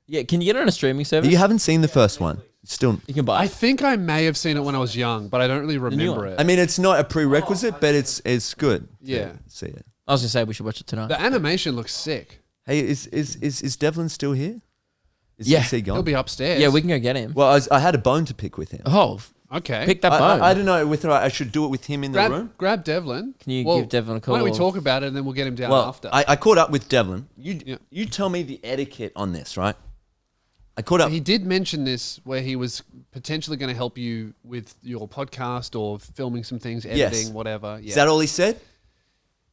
Yeah, can you get it on a streaming service? You haven't seen the first one. Still, You can buy I it. think I may have seen it when I was young, but I don't really remember it. I mean, it's not a prerequisite, but it's good. Yeah. To see it. I was going to say we should watch it tonight. The animation looks sick. Hey, is Devlin still here? Is he gone? He'll be upstairs. Yeah, we can go get him. Well, I had a bone to pick with him. Oh, Okay. pick that bone. I don't know whether I should do it with him in the room. Grab Devlin. Can you give Devlin a call? Why don't we talk about it and then we'll get him down Well, after? I caught up with Devlin. Yeah. You tell me the etiquette on this, right? I caught up. He did mention this where he was potentially going to help you with your podcast or filming some things, editing, whatever. Yeah. Is that all he said?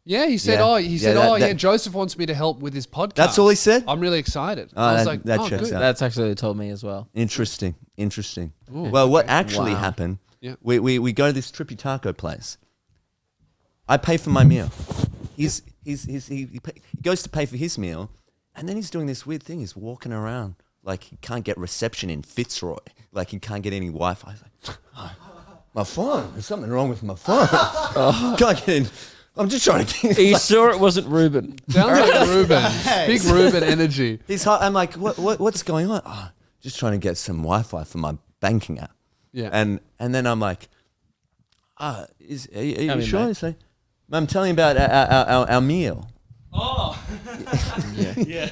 Yeah, he said, Yeah. Joseph wants me to help with his podcast. That's all he said? I'm really excited. Oh, I was that- like, that oh, checks good. out. That's actually what he told me as well. Interesting. Well, what actually happened? Yeah. We go to this trippy taco place. I pay for my meal. He goes to pay for his meal, and then he's doing this weird thing. He's walking around like he can't get reception in Fitzroy. Like he can't get any Wi-Fi. He's like, oh, my phone. There's something wrong with my phone. Can't get in. I'm just trying to get. Are you sure it wasn't Ruben? Sounds like Ruben. Big Ruben energy. He's hot. I'm like, what's going on? Oh, just trying to get some Wi-Fi for my banking app. Yeah. And then I'm like, are you me, sure? mate. He's like, I'm telling you about our meal. Oh. Yeah.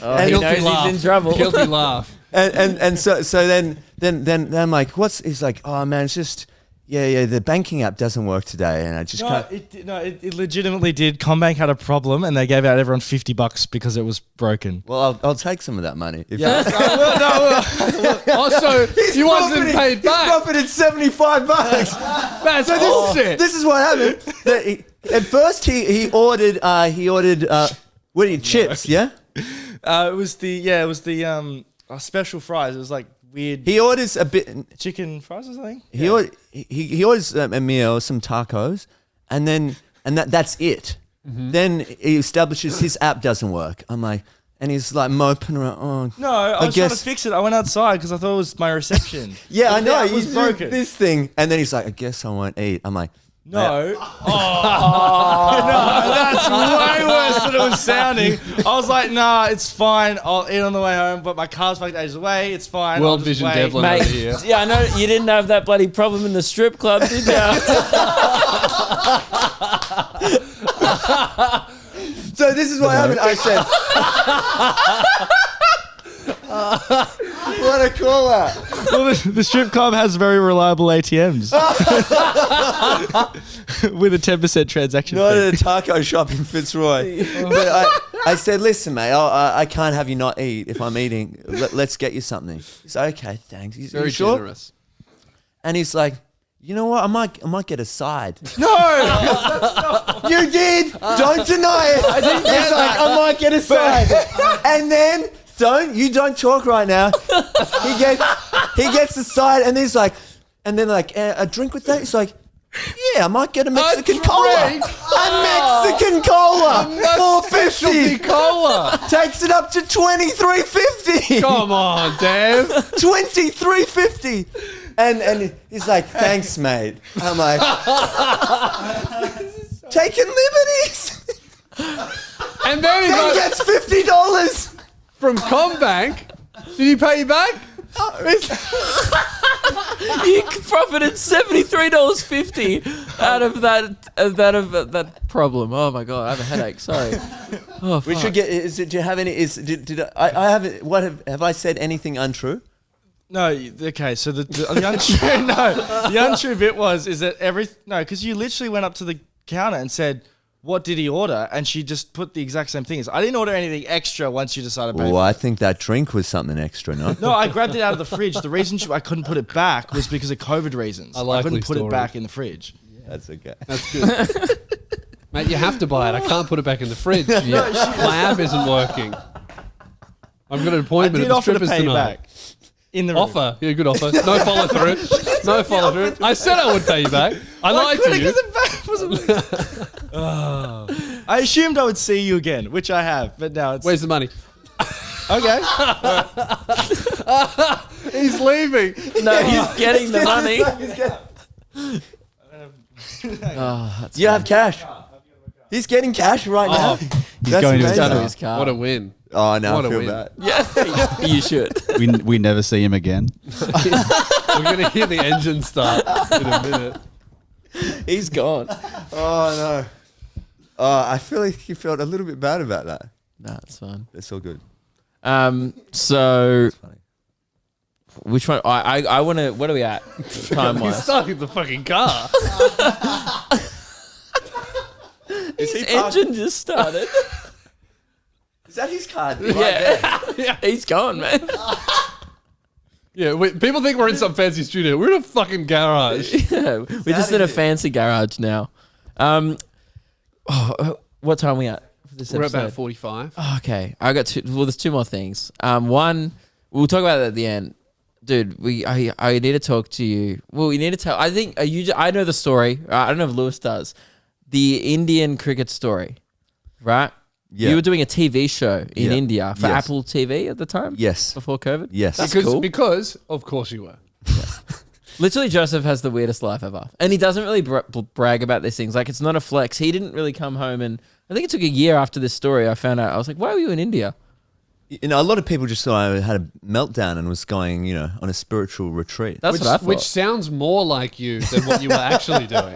Oh, he knows he's in trouble. Guilty laugh. And so then I'm like, he's like, oh man, it's just the banking app doesn't work today, and I just can't. It legitimately did. Combank had a problem, and they gave out everyone $50 because it was broken. Well, I'll take some of that money. If Also, he wasn't paid He back. profited $75. That's So bullshit. this is what happened. At first, he ordered what are you, chips? Yeah. It was the special fries. It was like weird He orders a bit. chicken fries or something. He orders a meal, some tacos, and that's it. Then he establishes his app doesn't work. I'm like, and he's like moping around. Oh, No, I was trying to guess- fix it. I went outside because I thought it was my reception. yeah, I The know. app was He's broken. this thing, and then he's like, I guess I won't eat. I'm like, No. No, that's way worse than it was sounding. I was like, nah, it's fine. I'll eat on the way home, but my car's 5 days away. It's fine. World I'll just Vision wait. Devlin Mate, over here. yeah, I know you didn't have that bloody problem in the strip club, did you? so this is what happened. I said, what a call out. Well, the strip club has very reliable ATMs with a 10% transaction Not fee. at a taco shop in Fitzroy. But I said, listen, mate, I can't have you not eat if I'm eating. Let's get you something. He's like, okay, thanks. He's Very you sure? generous. And he's like, you know what? I might get a side. No! You did. Don't deny it. I didn't get like, I might get a side. And then don't talk right now. He gets the side, and he's like, and then like a drink with that. He's like, yeah, I might get a Mexican cola. drink? A Mexican cola. Specialty $4.50. cola. Takes it up to $23.50. Come on, Dave. $23.50. And he's like, thanks, mate. I'm like, taking liberties. And then he Then got gets $50. from Combank. Did he pay you back? You profited $73.50 out of that problem. Oh my god, I have a headache. Sorry. Oh, We fuck. should get. Do you have any? Did I have? What have I said? Anything untrue? No, okay, so the untrue bit is that because you literally went up to the counter and said, what did he order? And she just put the exact same thing. I didn't order anything extra once you decided to pay. Well, I think that drink was something extra, no? No, I grabbed it out of the fridge. The reason I couldn't put it back was because of COVID reasons. I likely couldn't put story. it back in the fridge. That's okay. That's good. Mate, you have to buy it. I can't put it back in the fridge. My app isn't working. I've got an I appointment did at the offer to strippers pay you tonight. back. In the room. Offer. Yeah, good offer. No follow through. No follow through. I said I would pay you back. I lied to you. I assumed I would see you again, which I have, but now it's Where's the money? okay. He's leaving. No, he's getting the money. Oh, that's You have cash. He's getting cash right now. He's That's going to amazing. his done to car. his car. What a win. Oh, no, What I a feel win. bad. Yeah, you should. We never see him again. We're going to hear the engine start in a minute. He's gone. Oh, no. I feel like you felt a little bit bad about that. Nah, it's fine. It's all good. So Funny. which one? I want to. What are we at time He's wise? stuck in the fucking car. Is His engine just started. Is that his card? Yeah, he's gone, man. Yeah, people think we're in some fancy studio. We're in a fucking garage. Yeah, we're just in a fancy garage now. What time are we at for this We're episode? about 45. Oh, okay, I got two. Well, there's two more things. One, we'll talk about that at the end, dude. I need to talk to you. Well, we need to tell. I think I know the story. I don't know if Lewis does. The Indian cricket story, right? Yeah. You were doing a TV show in Yeah. India for Yes. Apple TV at the time. Yes. Before COVID. Yes. That's Because, cool. because, of course you were. Literally, Joseph has the weirdest life ever. And he doesn't really brag about these things. Like, it's not a flex. He didn't really come home. And I think it took a year after this story I found out. I was like, why were you in India? You know, a lot of people just thought I had a meltdown and was going, you know, on a spiritual retreat. That's what I thought. Which sounds more like you than what you were actually doing.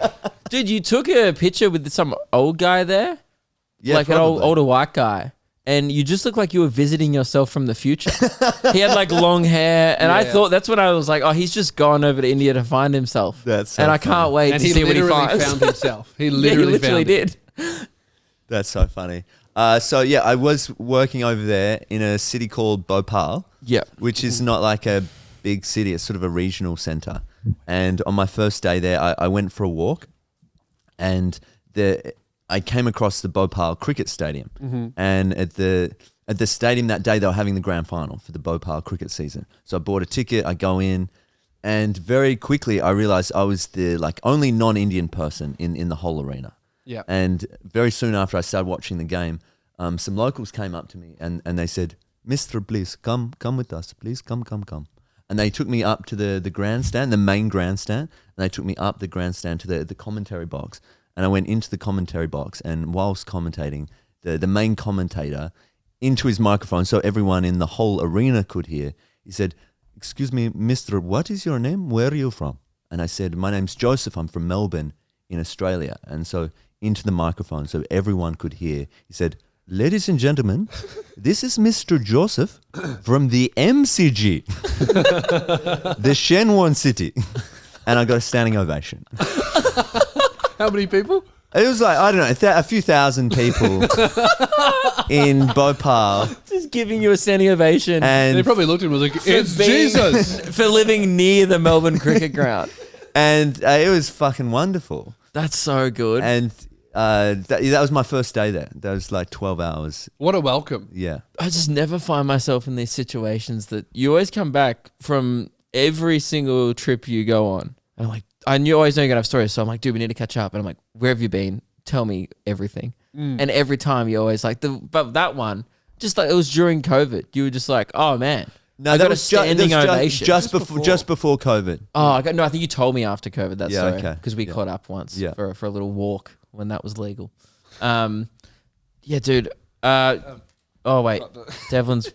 Dude, you took a picture with some old guy there? Yeah, like probably. an older white guy. And you just look like you were visiting yourself from the future. He had like long hair. And I Yeah. thought, that's when I was like, oh, he's just gone over to India to find himself. That's so and I funny. can't wait And to he see what he literally finds. found himself. He Yeah, literally, he literally found it. did. That's so funny. So yeah, I was working over there in a city called Bhopal, Yeah. which is not like a big city. It's sort of a regional center. And on my first day there, I went for a walk, and I came across the Bhopal cricket stadium. And at the stadium that day, they were having the grand final for the Bhopal cricket season. So I bought a ticket. I go in, and very quickly I realized I was the only non-Indian person in the whole arena. Yeah. And very soon after I started watching the game, some locals came up to me and they said, "Mister, please come with us. Please come. And they took me up to the grandstand, the main grandstand, and they took me up the grandstand to the commentary box. And I went into the commentary box, and whilst commentating, the main commentator, into his microphone so everyone in the whole arena could hear, he said, "Excuse me, mister, what is your name? Where are you from?" And I said, "My name's Joseph. I'm from Melbourne in Australia." And so into the microphone so everyone could hear, he said, "Ladies and gentlemen, this is Mr. Joseph from the MCG, the Shenwan City." And I got a standing ovation. How many people? It was like, I don't know, a few thousand people in Bhopal. Just giving you a standing ovation. And they And, probably looked at him and was like, "It's being- Jesus." for living near the Melbourne cricket ground. and it was fucking wonderful. That's so good. And that was my first day there. That was like 12 hours. What a welcome. Yeah. I just never find myself in these situations that you always come back from every single trip you go on. And I'm like, you always know you're going to have stories. So I'm like, dude, we need to catch up. And I'm like, where have you been? Tell me everything. And every time you're always like, but that one, just like it was during COVID. You were just like, oh man. No, I that got a was standing ovation. just before COVID. Oh, I think you told me after COVID that Yeah, story. okay. Because we Yeah. caught up once Yeah. for a little walk when that was legal. Yeah, dude. Oh wait, Devlin's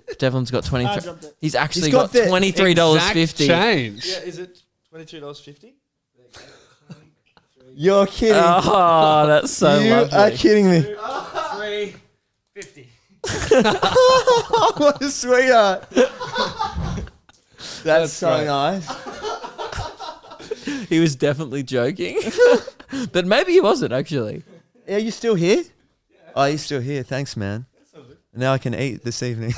got 23. He's actually He's got got the $23.50. Exact change. Is it $22.50? You're kidding. Oh, that's so you lovely. are kidding me. $3.50. What a sweetheart. That's so great. nice. He was definitely joking, but maybe he wasn't actually. Are you still here? Oh, you're still here. Thanks, man. Now I can eat this evening.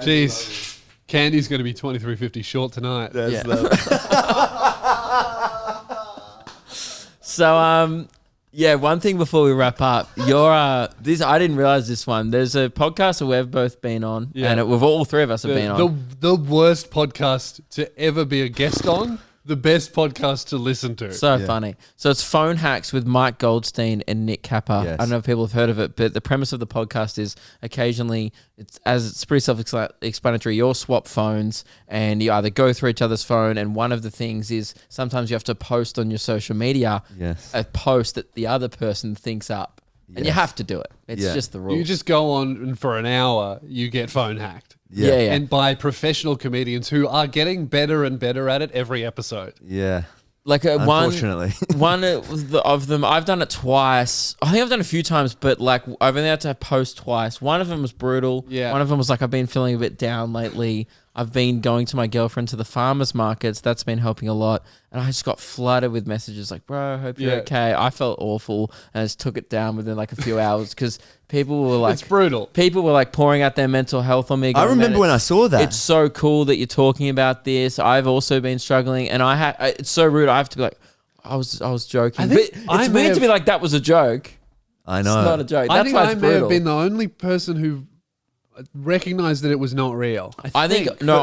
Jeez. Candy's going to be $23.50 short tonight. That's Yeah. lovely. So, yeah, one thing before we wrap up, I didn't realize this one. There's a podcast that we've both been on, Yeah. and we've all three of us have been on. The worst podcast to ever be a guest on. the best podcast to listen to. So funny. So it's Phone Hacks with Mike Goldstein and Nick Kappa. Yes. I don't know if people have heard of it, but the premise of the podcast is occasionally, it's pretty self-explanatory. You'll swap phones and you either go through each other's phone, and one of the things is sometimes you have to post on your social media a post that the other person thinks up. And you have to do it. It's just the rules. You just go on and for an hour, you get phone hacked. Yeah. And by professional comedians who are getting better and better at it every episode. Yeah. Like Unfortunately. one of them, I've done it twice. I think I've done it a few times, but like I've only had to post twice. One of them was brutal. Yeah. One of them was like, I've been feeling a bit down lately. I've been going to my girlfriend to the farmers markets. That's been helping a lot. And I just got flooded with messages like, bro, I hope you're okay. I felt awful and I just took it down within like a few hours because people were like... It's brutal. People were like pouring out their mental health on me. I remember when I saw that. It's so cool that you're talking about this. I've also been struggling and it's so rude. I have to be like, I was joking. But it's weird to be like, that was a joke. I know. It's not a joke. I That's think why I it's may brutal. have been the only person who recognized that it was not real. I think no,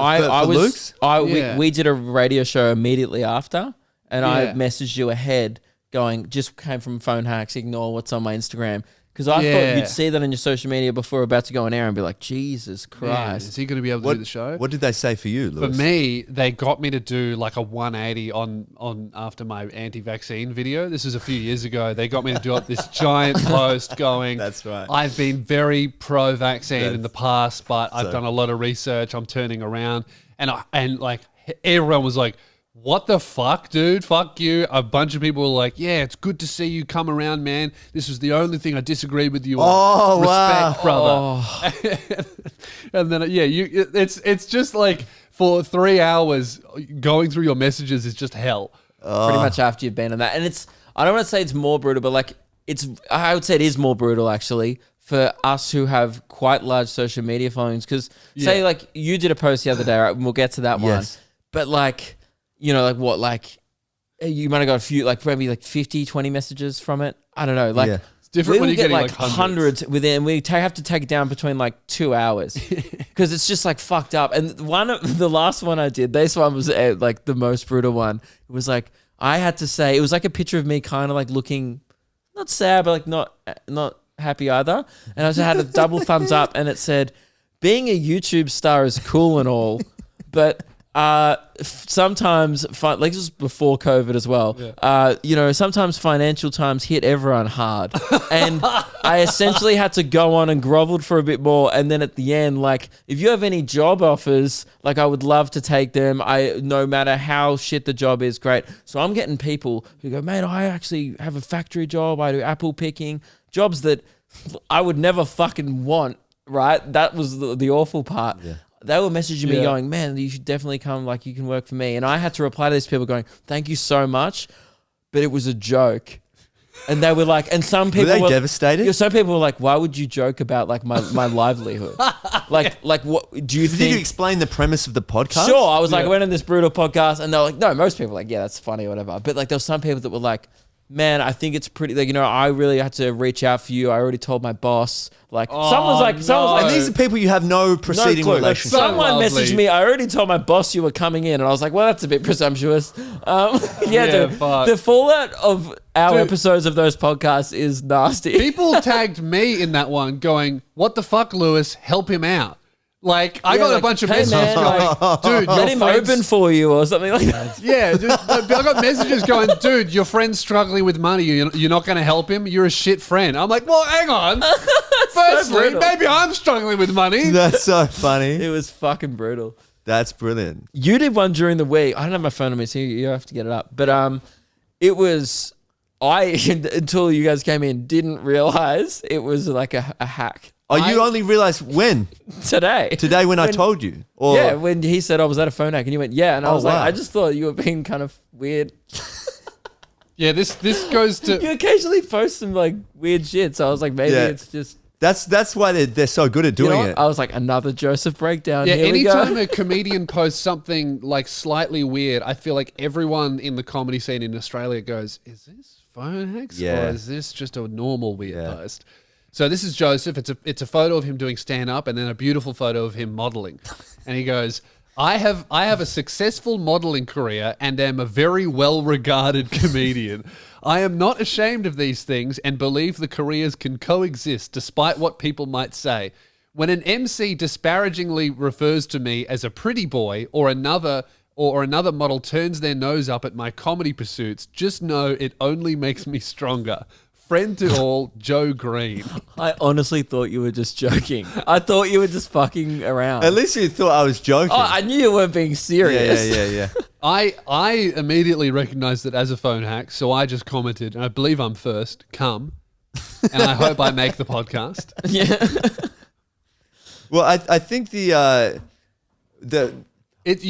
we did a radio show immediately after, and I messaged you ahead, going just came from Phone Hacks. Ignore what's on my Instagram because I thought you'd see that on your social media before we're about to go on air and be like, Jesus Christ, Man, is he going to be able to do the show? What did they say for you, Lewis? For me, they got me to do like a 180 on after my anti-vaccine video. This was a few years ago. They got me to do up this giant post going, That's right. I've been very pro-vaccine in the past, but I've done a lot of research. I'm turning around. And like everyone was like, what the fuck, dude? Fuck you. A bunch of people were like, yeah, it's good to see you come around, man. This was the only thing I disagreed with you on. Respect, brother. And then, it's just like for 3 hours, going through your messages is just hell. pretty much after you've been on that. And I don't want to say it's more brutal, but like I would say it is more brutal actually for us who have quite large social media followings. Because say like you did a post the other day, right? And we'll get to that one. But like, you know, like what, like you might have got a few, like maybe like 50, 20 messages from it. I don't know. Like it's different when you get like hundreds within. We have to take it down between like 2 hours because it's just like fucked up. And the last one I did, this one was like the most brutal one. It was like, I had to say, it was like a picture of me kind of like looking not sad, but like not happy either. And I just had a double thumbs up and it said, being a YouTube star is cool and all, but sometimes, like this was before COVID as well, you know, sometimes financial times hit everyone hard. And I essentially had to go on and groveled for a bit more. And then at the end, like, if you have any job offers, like I would love to take them. No matter how shit the job is, great. So I'm getting people who go, mate, I actually have a factory job. I do apple picking, jobs that I would never fucking want, right? That was the awful part. Yeah. They were messaging me going, man, you should definitely come, like you can work for me. And I had to reply to these people going, thank you so much, but it was a joke. And they were like, and some people were devastated? Some people were like, why would you joke about like my livelihood? like what do you think? Did you explain the premise of the podcast? Sure. I was like, I went on this brutal podcast and they're like, no, most people were like, yeah, that's funny or whatever. But like there were some people that were like, man, I think it's pretty, like, you know, I really had to reach out for you. I already told my boss. Like, someone's like, and these are people you have no preceding relationship. Someone messaged me, I already told my boss you were coming in. And I was like, well, that's a bit presumptuous. The fallout of our episodes of those podcasts is nasty. People tagged me in that one going, what the fuck, Lewis? Help him out. Like, I got a bunch of messages going, dude, let him open for you or something like that. Yeah, dude, I got messages going, dude, your friend's struggling with money. You're not going to help him? You're a shit friend. I'm like, well, hang on. Firstly, maybe I'm struggling with money. That's so funny. It was fucking brutal. That's brilliant. You did one during the week. I don't have my phone on me, so you have to get it up. But it was, until you guys came in, didn't realize it was like a hack. Oh, you only realized when? Today. Today when I told you? Or? Yeah, when he said, oh, was that a phone hack? And you went, yeah. And I was like, I just thought you were being kind of weird. Yeah, this goes to... You occasionally post some like weird shit. So I was like, maybe it's just... That's why they're so good at doing it. I was like, another Joseph breakdown. Yeah, Here anytime a comedian posts something like slightly weird, I feel like everyone in the comedy scene in Australia goes, is this phone hacks? Yeah. Or is this just a normal weird post? So this is Joseph. It's a photo of him doing stand-up and then a beautiful photo of him modeling. And he goes, I have a successful modeling career and am a very well-regarded comedian. I am not ashamed of these things and believe the careers can coexist despite what people might say. When an MC disparagingly refers to me as a pretty boy or another model turns their nose up at my comedy pursuits, just know it only makes me stronger. Friend to all, Joe Green. I honestly thought you were just joking. I thought you were just fucking around. At least you thought I was joking. Oh, I knew you weren't being serious. Yeah. I immediately recognized it as a phone hack, so I just commented, and I believe I'm first, come, and I hope I make the podcast. Yeah. Well, I think you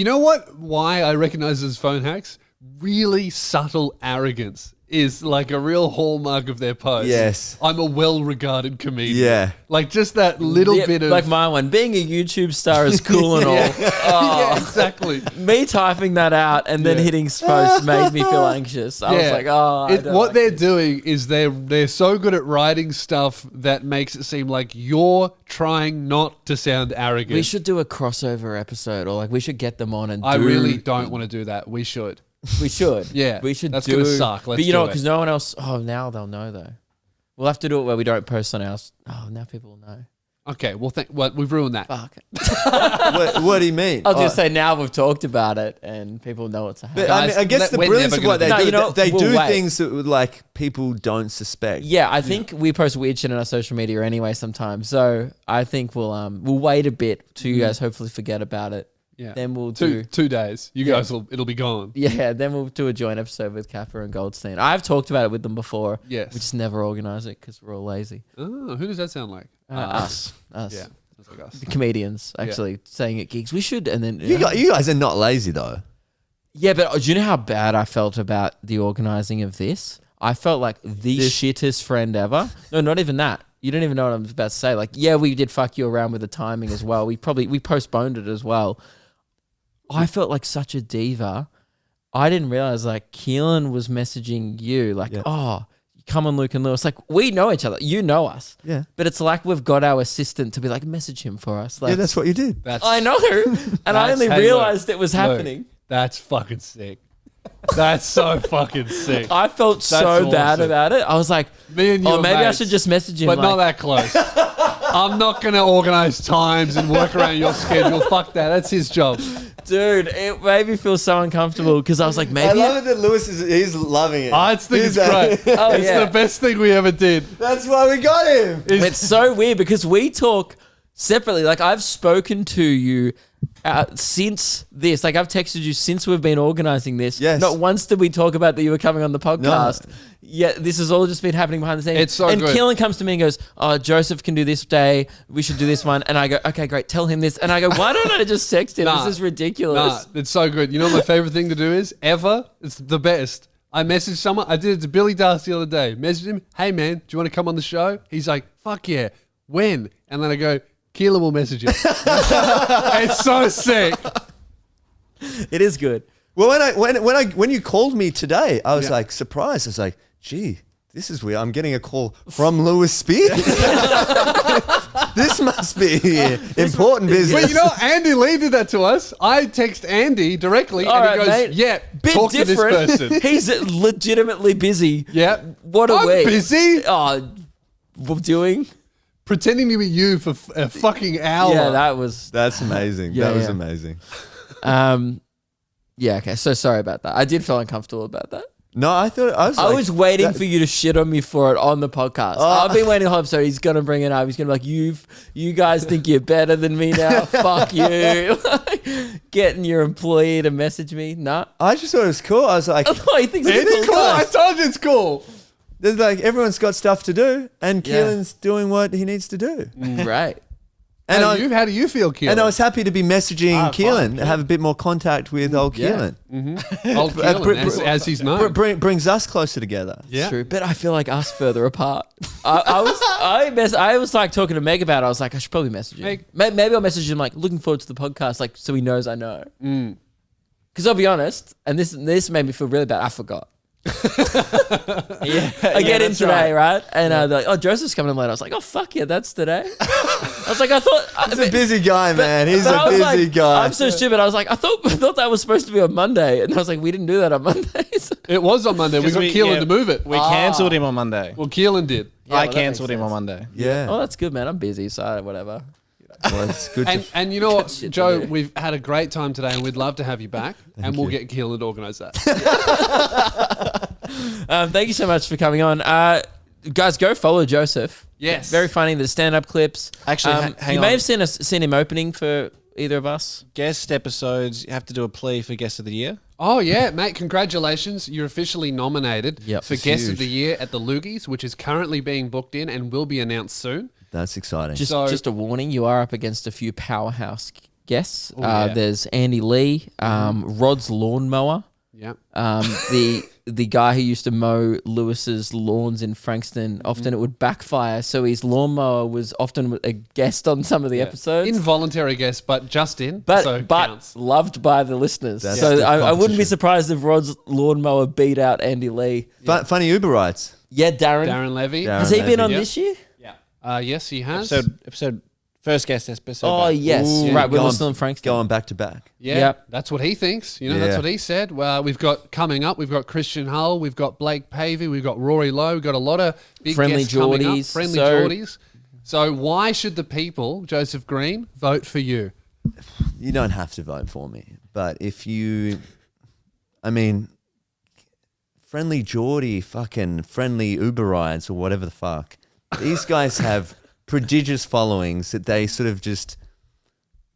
know what? Why I recognize it as phone hacks? Really subtle arrogance is like a real hallmark of their post. Yes. I'm a well-regarded comedian. Yeah. Like just that little bit of... Like my one. Being a YouTube star is cool and all. Yeah, exactly. Me typing that out and then hitting post made me feel anxious. I was like, what they're doing is they're so good at writing stuff that makes it seem like you're trying not to sound arrogant. We should do a crossover episode, or like we should get them on and I really don't want to do that. We should. We should. Yeah. We should That's do... going to suck. But you know what? Because no one else... Oh, now they'll know, though. We'll have to do it where we don't post on ours. Oh, now people will know. Okay, well, we've ruined that. Fuck. what do you mean? I was going to say, now we've talked about it and people know what's happening. But I mean, I guess the brilliance of what they do, they do things that like people don't suspect. Yeah, I think we post weird shit on our social media anyway sometimes. So I think we'll wait a bit till you guys hopefully forget about it. Yeah. Then we'll do 2 days. You guys it'll be gone. Yeah, then we'll do a joint episode with Kappa and Goldstein. I've talked about it with them before. Yes. We just never organise it because we're all lazy. Oh, who does that sound like? Us. Yeah, sounds like us. The comedians actually saying it gigs. We should, and then You guys are not lazy though. Yeah, but do you know how bad I felt about the organising of this? I felt like the shittest friend ever. No, not even that. You don't even know what I'm about to say. Like, yeah, we did fuck you around with the timing as well. We postponed it as well. I felt like such a diva. I didn't realize like Keelan was messaging you like, oh, come on, Luke and Lewis. Like, we know each other. You know us. Yeah. But it's like we've got our assistant to be like, message him for us. Like, Yeah, that's what you did. I know. And I only realized it was happening. That's fucking sick. That's so fucking sick. I felt so bad about it. I was like, Me and you are maybe I mates, should just message him. but like, not that close. I'm not going to organize times and work around your schedule. Fuck that. That's his job. Dude, it made me feel so uncomfortable because I was like, maybe. I love it that Lewis he's loving it. I think it's He's great. It's yeah. the best thing we ever did. That's why we got him. It's so weird because we talk separately. Like, I've spoken to you since this. Like, I've texted you since we've been organizing this. Yes. Not once did we talk about that you were coming on the podcast. Yeah, this has all just been happening behind the scenes. It's so and good. Keelan comes to me and goes, oh, Joseph can do this day. We should do this one. And I go, okay, great. Tell him this. And I go, why don't I just text him? This is ridiculous. Nah, it's so good. You know what my favorite thing to do is? Ever? It's the best. I messaged someone. I did it to Billy Darcy the other day. Messaged him, hey, man, do you want to come on the show? He's like, fuck yeah. When? And then I go, Keelan will message you. It's so sick. It is good. Well, when you called me today, I was like surprised. I was like, gee, this is weird. I'm getting a call from Lewis Spears. This must be important business. But you know, Andy Lee did that to us. I text Andy directly and he goes, mate. yeah, Bit talk different. to this person. He's legitimately busy. Yeah. What are I'm we? busy? Oh, we're doing? Pretending to be you for a fucking hour. Yeah, that was... That's amazing. Yeah, that was yeah. amazing. Yeah, okay. So sorry about that. I did feel uncomfortable about that. No, I was waiting for you to shit on me for it on the podcast. I've been waiting the whole episode. He's gonna bring it up. He's gonna be like, you guys think you're better than me now? Fuck you. Getting your employee to message me. Nah. I just thought it was cool. I was like, Oh, he thinks It's cool. I told you it's cool. there's like everyone's got stuff to do, and Keelan's doing what he needs to do. Right. And How do you feel, Keelan? And I was happy to be messaging Keelan, have a bit more contact with old Keelan. Old Keelan, as he's known. Brings us closer together. Yeah. True, but I feel like us further apart. I was like talking to Meg about it. I was like, I should probably message him. Maybe I'll message him like, looking forward to the podcast, like so he knows I know. Because I'll be honest, and this made me feel really bad. I forgot. I get in today, right? And they're like, "Oh, Joseph's coming in late." I was like, "Oh, fuck yeah, that's today." I was like, "I thought He's a busy guy, man. He's but a I was busy like, guy. I'm so stupid. I was like, I thought that was supposed to be on Monday, and I was like, we didn't do that on Mondays. It was on Monday. We got Keelan to move it. We cancelled him on Monday. Well, Keelan did. I cancelled him on Monday. Yeah. Oh, that's good, man. I'm busy, so whatever. Well, it's good. And you know what, shit to Joe, do. we've had a great time today, and we'd love to have you back, and we'll get Keelan to organise that. Thank you so much for coming on. Guys, go follow Joseph. Yes. Very funny. The stand-up clips. Actually, hang you on. may have seen him opening for either of us. Guest episodes, you have to do a plea for Guest of the Year. Oh, yeah, mate, congratulations. You're officially nominated Yep. for It's Guest of huge. the Year at the Loogies, which is currently being booked in and will be announced soon. That's exciting. Just a warning, you are up against a few powerhouse guests. yeah. There's Andy Lee, Rod's lawnmower. Yeah. The guy who used to mow Lewis's lawns in Frankston, often it would backfire. So his lawnmower was often a guest on some of the episodes. Involuntary guest, but just in. but so but counts. loved by the listeners. That's So the I wouldn't be competition. surprised if Rod's lawnmower beat out Andy Lee. Funny Uber rides. Yeah, Darren. Darren Levy. Darren Has he been on Yep. this year? Yes, he has. Episode first guest episode. Oh, back. yes. Ooh, Right, we were going- still in Frankston. Going back to back. Yeah, Yep. that's what he thinks. You know, that's Yeah. what he said. Well, we've got coming up, we've got Christian Hull, we've got Blake Pavey, we've got Rory Lowe, we've got a lot of big Friendly guests coming up. Geordies. Friendly So- Geordies. So why should the people, Joseph Green, vote for you? You don't have to vote for me, but if you, I mean, Friendly Geordie, fucking Friendly Uber rides or whatever the fuck. These guys have prodigious followings that they sort of just,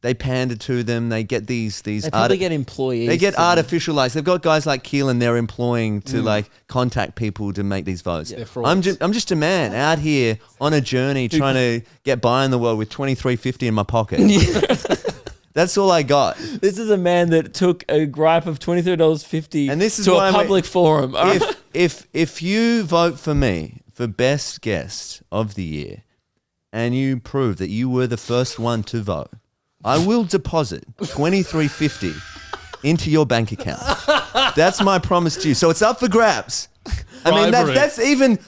they pander to them. They get these They probably arti- get employees. They get to- artificial likes. They've got guys like Keelan they're employing to like contact people to make these votes. They're frauds. I'm just a man out here on a journey trying to get by in the world with $23.50 in my pocket. That's all I got. This is a man that took a gripe of $23.50 And this is to why a public forum. If you vote for me for best guest of the year and you prove that you were the first one to vote, I will deposit $23.50 into your bank account. That's my promise to you. So it's up for grabs. I mean, Bribery. that's even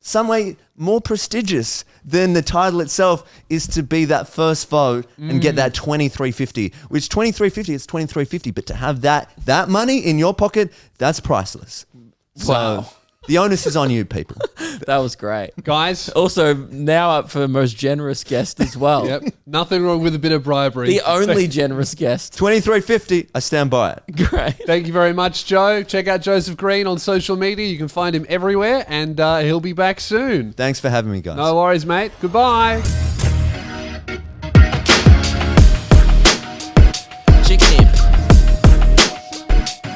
some way more prestigious than the title itself is to be that first vote and get that $23.50, which $23.50 is $23.50, but to have that money in your pocket, that's priceless. Wow. So the onus is on you, people. That was great. Guys, Also, now up for most generous guest as well. yep, nothing wrong with a bit of bribery. The only generous guest. $23.50, I stand by it. Great. Thank you very much, Joe. Check out Joseph Green on social media. You can find him everywhere, and he'll be back soon. Thanks for having me, guys. No worries, mate. Goodbye. Chicken Imp.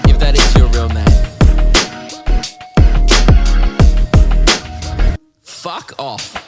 If that is your real name. Fuck off.